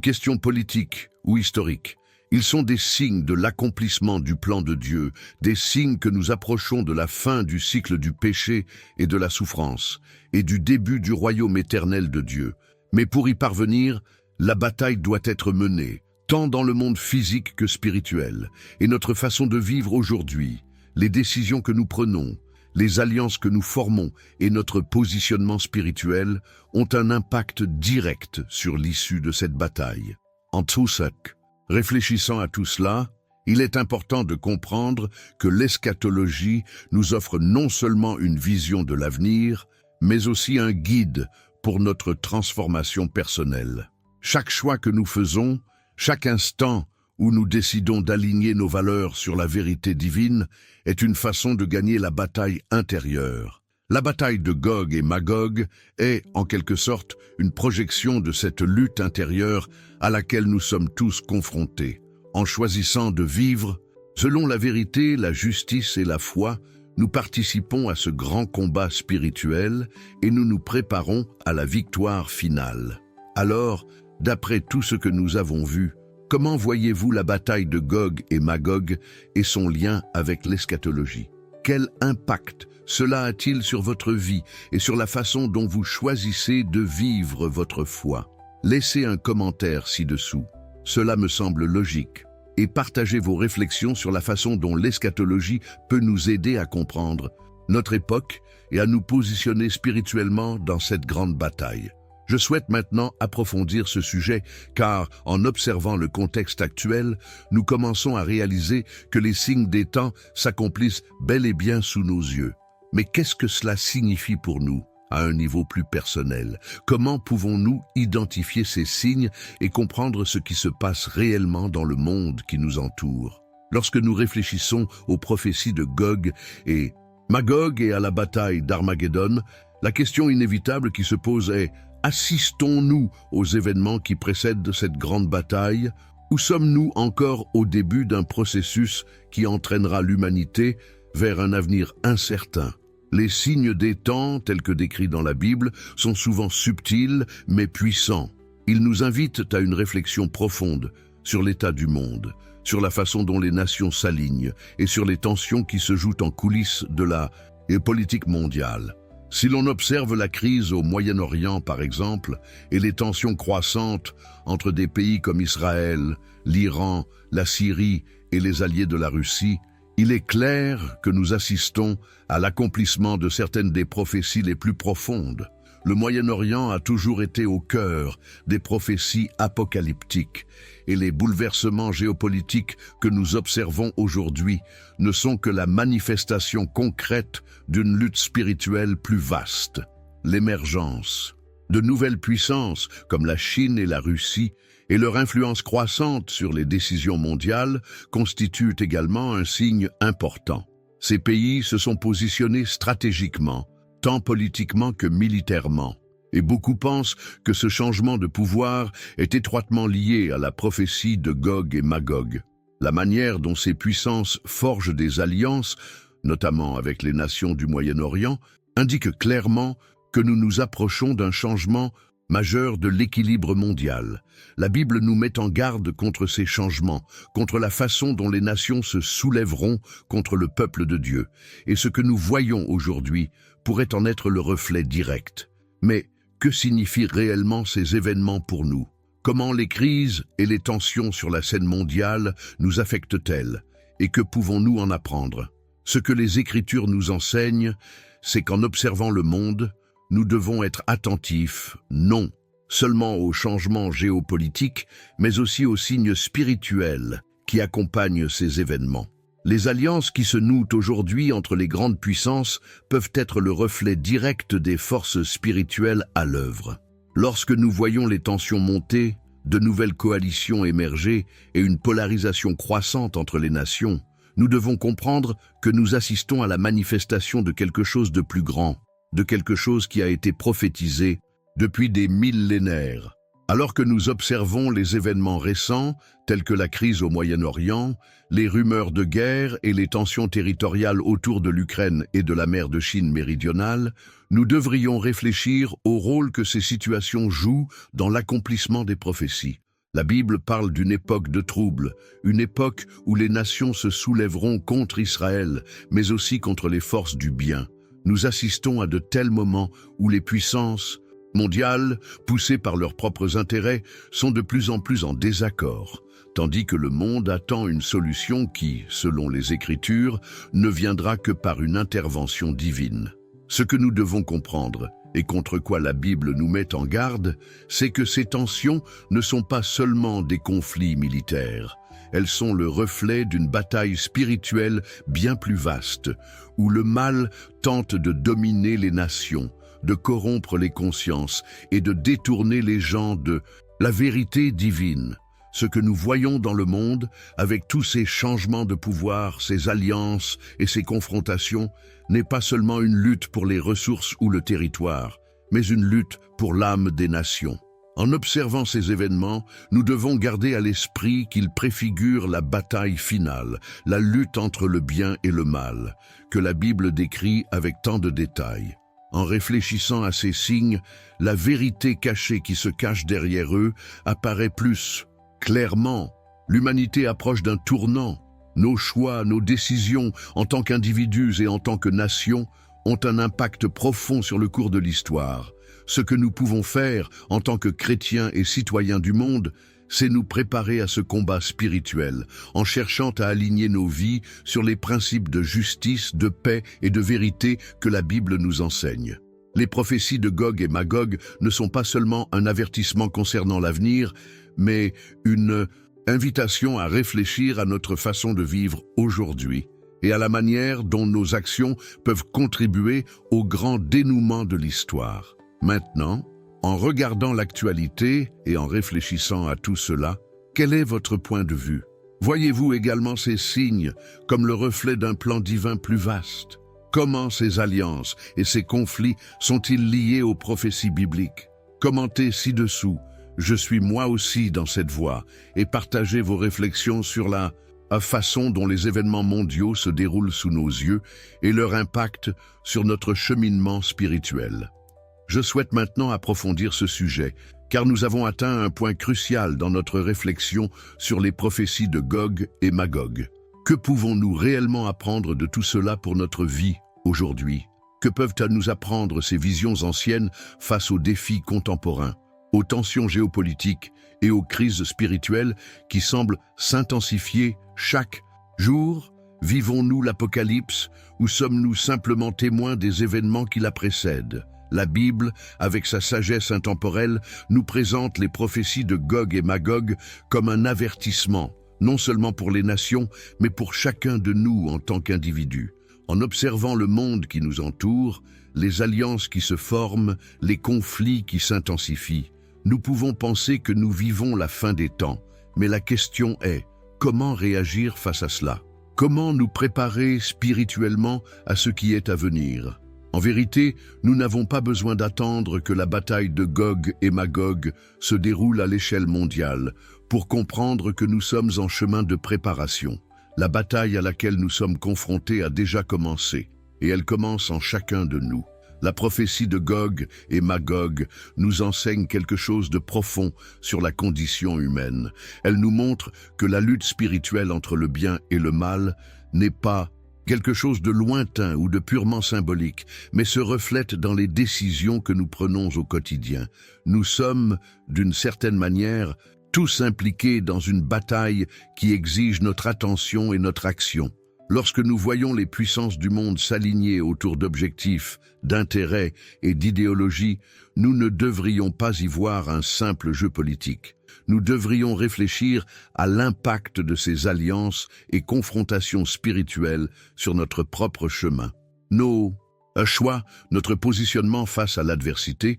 questions politiques ou historiques. Ils sont des signes de l'accomplissement du plan de Dieu, des signes que nous approchons de la fin du cycle du péché et de la souffrance, et du début du royaume éternel de Dieu. Mais pour y parvenir, la bataille doit être menée, tant dans le monde physique que spirituel, et notre façon de vivre aujourd'hui, les décisions que nous prenons, les alliances que nous formons et notre positionnement spirituel ont un impact direct sur l'issue de cette bataille. En Tzusak, réfléchissant à tout cela, il est important de comprendre que l'eschatologie nous offre non seulement une vision de l'avenir, mais aussi un guide pour notre transformation personnelle. Chaque choix que nous faisons, chaque instant où nous décidons d'aligner nos valeurs sur la vérité divine, est une façon de gagner la bataille intérieure. La bataille de Gog et Magog est, en quelque sorte, une projection de cette lutte intérieure à laquelle nous sommes tous confrontés. En choisissant de vivre, selon la vérité, la justice et la foi, nous participons à ce grand combat spirituel et nous nous préparons à la victoire finale. Alors, d'après tout ce que nous avons vu, comment voyez-vous la bataille de Gog et Magog et son lien avec l'eschatologie? Quel impact cela a-t-il sur votre vie et sur la façon dont vous choisissez de vivre votre foi? Laissez un commentaire ci-dessous. Cela me semble logique. Et partagez vos réflexions sur la façon dont l'eschatologie peut nous aider à comprendre notre époque et à nous positionner spirituellement dans cette grande bataille. Je souhaite maintenant approfondir ce sujet car, en observant le contexte actuel, nous commençons à réaliser que les signes des temps s'accomplissent bel et bien sous nos yeux. Mais qu'est-ce que cela signifie pour nous, à un niveau plus personnel? Comment pouvons-nous identifier ces signes et comprendre ce qui se passe réellement dans le monde qui nous entoure? Lorsque nous réfléchissons aux prophéties de Gog et Magog et à la bataille d'Armageddon, la question inévitable qui se pose est: assistons-nous aux événements qui précèdent cette grande bataille, ou sommes-nous encore au début d'un processus qui entraînera l'humanité vers un avenir incertain? Les signes des temps, tels que décrits dans la Bible, sont souvent subtils mais puissants. Ils nous invitent à une réflexion profonde sur l'état du monde, sur la façon dont les nations s'alignent et sur les tensions qui se jouent en coulisses de la politique mondiale. Si l'on observe la crise au Moyen-Orient, par exemple, et les tensions croissantes entre des pays comme Israël, l'Iran, la Syrie et les alliés de la Russie, il est clair que nous assistons à l'accomplissement de certaines des prophéties les plus profondes. Le Moyen-Orient a toujours été au cœur des prophéties apocalyptiques, et les bouleversements géopolitiques que nous observons aujourd'hui ne sont que la manifestation concrète d'une lutte spirituelle plus vaste. L'émergence de nouvelles puissances comme la Chine et la Russie et leur influence croissante sur les décisions mondiales constituent également un signe important. Ces pays se sont positionnés stratégiquement, tant politiquement que militairement, et beaucoup pensent que ce changement de pouvoir est étroitement lié à la prophétie de Gog et Magog. La manière dont ces puissances forgent des alliances, notamment avec les nations du Moyen-Orient, indique clairement que nous nous approchons d'un changement majeur de l'équilibre mondial. La Bible nous met en garde contre ces changements, contre la façon dont les nations se soulèveront contre le peuple de Dieu. Et ce que nous voyons aujourd'hui pourrait en être le reflet direct. Mais que signifient réellement ces événements pour nous? Comment les crises et les tensions sur la scène mondiale nous affectent-elles? Et que pouvons-nous en apprendre? Ce que les Écritures nous enseignent, c'est qu'en observant le monde, nous devons être attentifs, non seulement aux changements géopolitiques, mais aussi aux signes spirituels qui accompagnent ces événements. Les alliances qui se nouent aujourd'hui entre les grandes puissances peuvent être le reflet direct des forces spirituelles à l'œuvre. Lorsque nous voyons les tensions monter, de nouvelles coalitions émerger et une polarisation croissante entre les nations, nous devons comprendre que nous assistons à la manifestation de quelque chose de plus grand, de quelque chose qui a été prophétisé depuis des millénaires. Alors que nous observons les événements récents, tels que la crise au Moyen-Orient, les rumeurs de guerre et les tensions territoriales autour de l'Ukraine et de la mer de Chine méridionale, nous devrions réfléchir au rôle que ces situations jouent dans l'accomplissement des prophéties. La Bible parle d'une époque de trouble, une époque où les nations se soulèveront contre Israël, mais aussi contre les forces du bien. Nous assistons à de tels moments où les puissances mondiales, poussées par leurs propres intérêts, sont de plus en plus en désaccord, tandis que le monde attend une solution qui, selon les Écritures, ne viendra que par une intervention divine. Ce que nous devons comprendre, et contre quoi la Bible nous met en garde, c'est que ces tensions ne sont pas seulement des conflits militaires. Elles sont le reflet d'une bataille spirituelle bien plus vaste, où le mal tente de dominer les nations, de corrompre les consciences et de détourner les gens de la vérité divine. Ce que nous voyons dans le monde, avec tous ces changements de pouvoir, ces alliances et ces confrontations, n'est pas seulement une lutte pour les ressources ou le territoire, mais une lutte pour l'âme des nations. En observant ces événements, nous devons garder à l'esprit qu'ils préfigurent la bataille finale, la lutte entre le bien et le mal, que la Bible décrit avec tant de détails. En réfléchissant à ces signes, la vérité cachée qui se cache derrière eux apparaît plus clairement. L'humanité approche d'un tournant. Nos choix, nos décisions, en tant qu'individus et en tant que nation, ont un impact profond sur le cours de l'histoire. Ce que nous pouvons faire en tant que chrétiens et citoyens du monde, c'est nous préparer à ce combat spirituel, en cherchant à aligner nos vies sur les principes de justice, de paix et de vérité que la Bible nous enseigne. Les prophéties de Gog et Magog ne sont pas seulement un avertissement concernant l'avenir, mais une invitation à réfléchir à notre façon de vivre aujourd'hui et à la manière dont nos actions peuvent contribuer au grand dénouement de l'histoire. Maintenant, en regardant l'actualité et en réfléchissant à tout cela, quel est votre point de vue? Voyez-vous également ces signes comme le reflet d'un plan divin plus vaste? Comment ces alliances et ces conflits sont-ils liés aux prophéties bibliques? Commentez ci-dessous. Je suis moi aussi dans cette voie et partagez vos réflexions sur la façon dont les événements mondiaux se déroulent sous nos yeux et leur impact sur notre cheminement spirituel. Je souhaite maintenant approfondir ce sujet, car nous avons atteint un point crucial dans notre réflexion sur les prophéties de Gog et Magog. Que pouvons-nous réellement apprendre de tout cela pour notre vie aujourd'hui? Que peuvent nous apprendre ces visions anciennes face aux défis contemporains, aux tensions géopolitiques et aux crises spirituelles qui semblent s'intensifier chaque jour? Vivons-nous l'Apocalypse ou sommes-nous simplement témoins des événements qui la précèdent? La Bible, avec sa sagesse intemporelle, nous présente les prophéties de Gog et Magog comme un avertissement, non seulement pour les nations, mais pour chacun de nous en tant qu'individus. En observant le monde qui nous entoure, les alliances qui se forment, les conflits qui s'intensifient, nous pouvons penser que nous vivons la fin des temps. Mais la question est, comment réagir face à cela? Comment nous préparer spirituellement à ce qui est à venir? En vérité, nous n'avons pas besoin d'attendre que la bataille de Gog et Magog se déroule à l'échelle mondiale pour comprendre que nous sommes en chemin de préparation. La bataille à laquelle nous sommes confrontés a déjà commencé, et elle commence en chacun de nous. La prophétie de Gog et Magog nous enseigne quelque chose de profond sur la condition humaine. Elle nous montre que la lutte spirituelle entre le bien et le mal n'est pas quelque chose de lointain ou de purement symbolique, mais se reflète dans les décisions que nous prenons au quotidien. Nous sommes, d'une certaine manière, tous impliqués dans une bataille qui exige notre attention et notre action. Lorsque nous voyons les puissances du monde s'aligner autour d'objectifs, d'intérêts et d'idéologies, nous ne devrions pas y voir un simple jeu politique. Nous devrions réfléchir à l'impact de ces alliances et confrontations spirituelles sur notre propre chemin. Nos choix, notre positionnement face à l'adversité,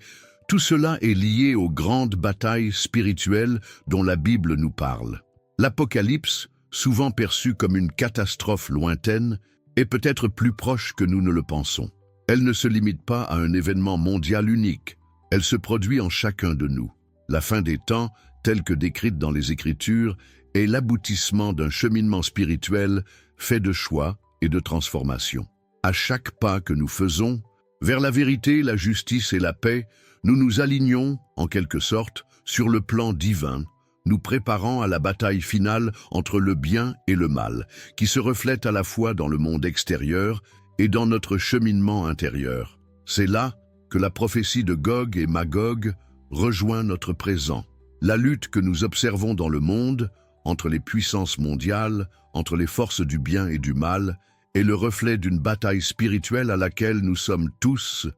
tout cela est lié aux grandes batailles spirituelles dont la Bible nous parle. L'Apocalypse, souvent perçue comme une catastrophe lointaine, est peut-être plus proche que nous ne le pensons. Elle ne se limite pas à un événement mondial unique, elle se produit en chacun de nous. La fin des temps, telle que décrite dans les Écritures, est l'aboutissement d'un cheminement spirituel fait de choix et de transformation. À chaque pas que nous faisons, vers la vérité, la justice et la paix, nous nous alignons, en quelque sorte, sur le plan divin, nous préparant à la bataille finale entre le bien et le mal, qui se reflète à la fois dans le monde extérieur et dans notre cheminement intérieur. C'est là que la prophétie de Gog et Magog rejoint notre présent. La lutte que nous observons dans le monde, entre les puissances mondiales, entre les forces du bien et du mal, est le reflet d'une bataille spirituelle à laquelle nous sommes tous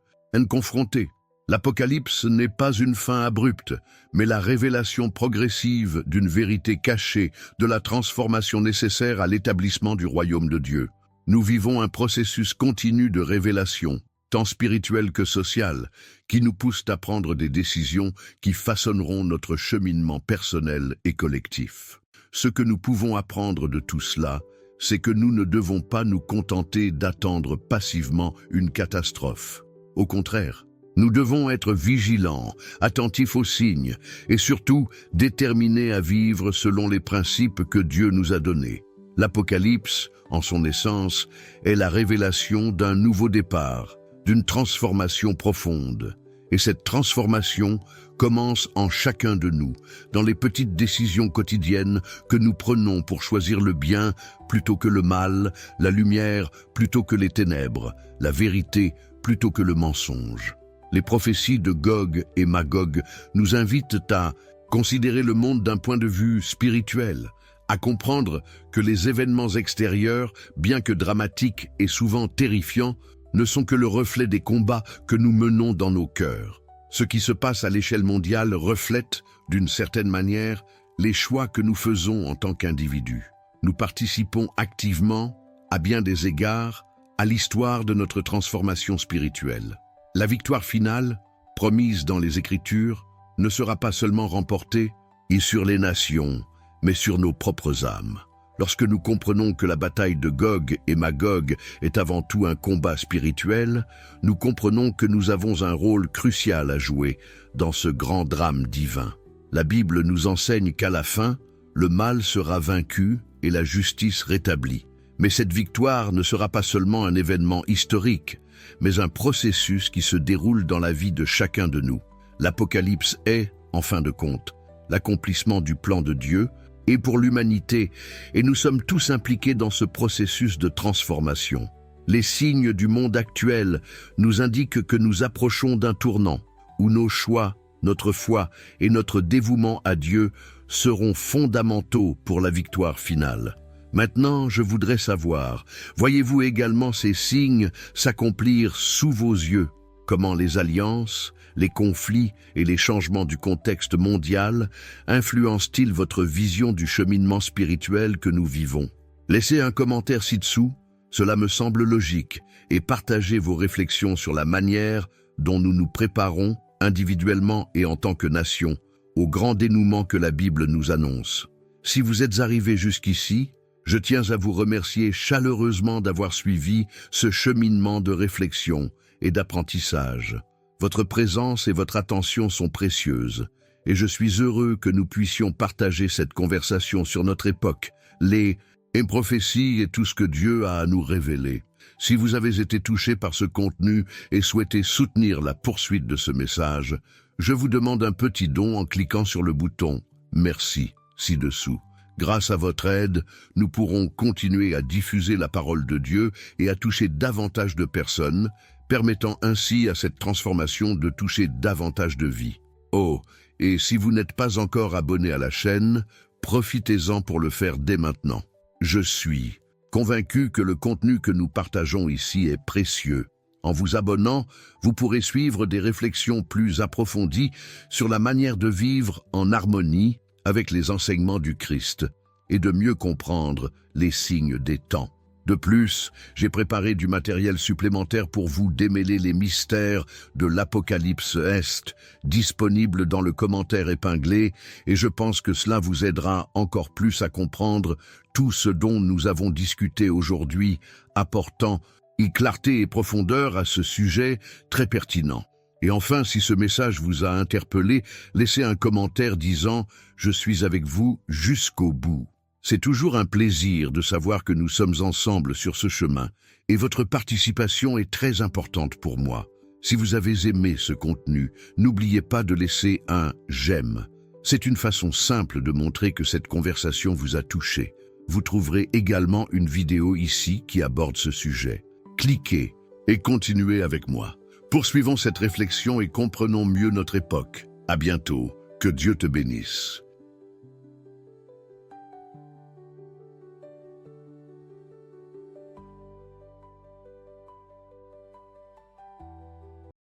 confrontés. L'Apocalypse n'est pas une fin abrupte, mais la révélation progressive d'une vérité cachée, de la transformation nécessaire à l'établissement du royaume de Dieu. Nous vivons un processus continu de révélation, tant spirituel que social, qui nous pousse à prendre des décisions qui façonneront notre cheminement personnel et collectif. Ce que nous pouvons apprendre de tout cela, c'est que nous ne devons pas nous contenter d'attendre passivement une catastrophe. Au contraire, nous devons être vigilants, attentifs aux signes et surtout déterminés à vivre selon les principes que Dieu nous a donnés. L'Apocalypse, en son essence, est la révélation d'un nouveau départ, d'une transformation profonde. Et cette transformation commence en chacun de nous, dans les petites décisions quotidiennes que nous prenons pour choisir le bien plutôt que le mal, la lumière plutôt que les ténèbres, la vérité plutôt que le mensonge. Les prophéties de Gog et Magog nous invitent à considérer le monde d'un point de vue spirituel, à comprendre que les événements extérieurs, bien que dramatiques et souvent terrifiants, ne sont que le reflet des combats que nous menons dans nos cœurs. Ce qui se passe à l'échelle mondiale reflète, d'une certaine manière, les choix que nous faisons en tant qu'individus. Nous participons activement, à bien des égards, à l'histoire de notre transformation spirituelle. La victoire finale, promise dans les Écritures, ne sera pas seulement remportée sur les nations, mais sur nos propres âmes. Lorsque nous comprenons que la bataille de Gog et Magog est avant tout un combat spirituel, nous comprenons que nous avons un rôle crucial à jouer dans ce grand drame divin. La Bible nous enseigne qu'à la fin, le mal sera vaincu et la justice rétablie. Mais cette victoire ne sera pas seulement un événement historique, mais un processus qui se déroule dans la vie de chacun de nous. L'Apocalypse est, en fin de compte, l'accomplissement du plan de Dieu et pour l'humanité, et nous sommes tous impliqués dans ce processus de transformation. Les signes du monde actuel nous indiquent que nous approchons d'un tournant, où nos choix, notre foi et notre dévouement à Dieu seront fondamentaux pour la victoire finale. Maintenant, je voudrais savoir, voyez-vous également ces signes s'accomplir sous vos yeux? comment les alliances, les conflits et les changements du contexte mondial influencent-ils votre vision du cheminement spirituel que nous vivons? Laissez un commentaire ci-dessous, cela me semble logique, et partagez vos réflexions sur la manière dont nous nous préparons, individuellement et en tant que nation, au grand dénouement que la Bible nous annonce. Si vous êtes arrivés jusqu'ici, je tiens à vous remercier chaleureusement d'avoir suivi ce cheminement de réflexion et d'apprentissage. Votre présence et votre attention sont précieuses, et je suis heureux que nous puissions partager cette conversation sur notre époque, les prophéties et tout ce que Dieu a à nous révéler. Si vous avez été touché par ce contenu et souhaitez soutenir la poursuite de ce message, je vous demande un petit don en cliquant sur le bouton « Merci » ci-dessous. Grâce à votre aide, nous pourrons continuer à diffuser la parole de Dieu et à toucher davantage de personnes, permettant ainsi à cette transformation de toucher davantage de vies. Oh, et si vous n'êtes pas encore abonné à la chaîne, profitez-en pour le faire dès maintenant. Je suis convaincu que le contenu que nous partageons ici est précieux. En vous abonnant, vous pourrez suivre des réflexions plus approfondies sur la manière de vivre en harmonie avec les enseignements du Christ et de mieux comprendre les signes des temps. De plus, j'ai préparé du matériel supplémentaire pour vous démêler les mystères de l'Apocalypse Est, disponible dans le commentaire épinglé, et je pense que cela vous aidera encore plus à comprendre tout ce dont nous avons discuté aujourd'hui, apportant clarté et profondeur à ce sujet très pertinent. Et enfin, si ce message vous a interpellé, laissez un commentaire disant « Je suis avec vous jusqu'au bout ». C'est toujours un plaisir de savoir que nous sommes ensemble sur ce chemin, et votre participation est très importante pour moi. Si vous avez aimé ce contenu, n'oubliez pas de laisser un « j'aime ». C'est une façon simple de montrer que cette conversation vous a touché. Vous trouverez également une vidéo ici qui aborde ce sujet. Cliquez et continuez avec moi. Poursuivons cette réflexion et comprenons mieux notre époque. À bientôt. Que Dieu te bénisse.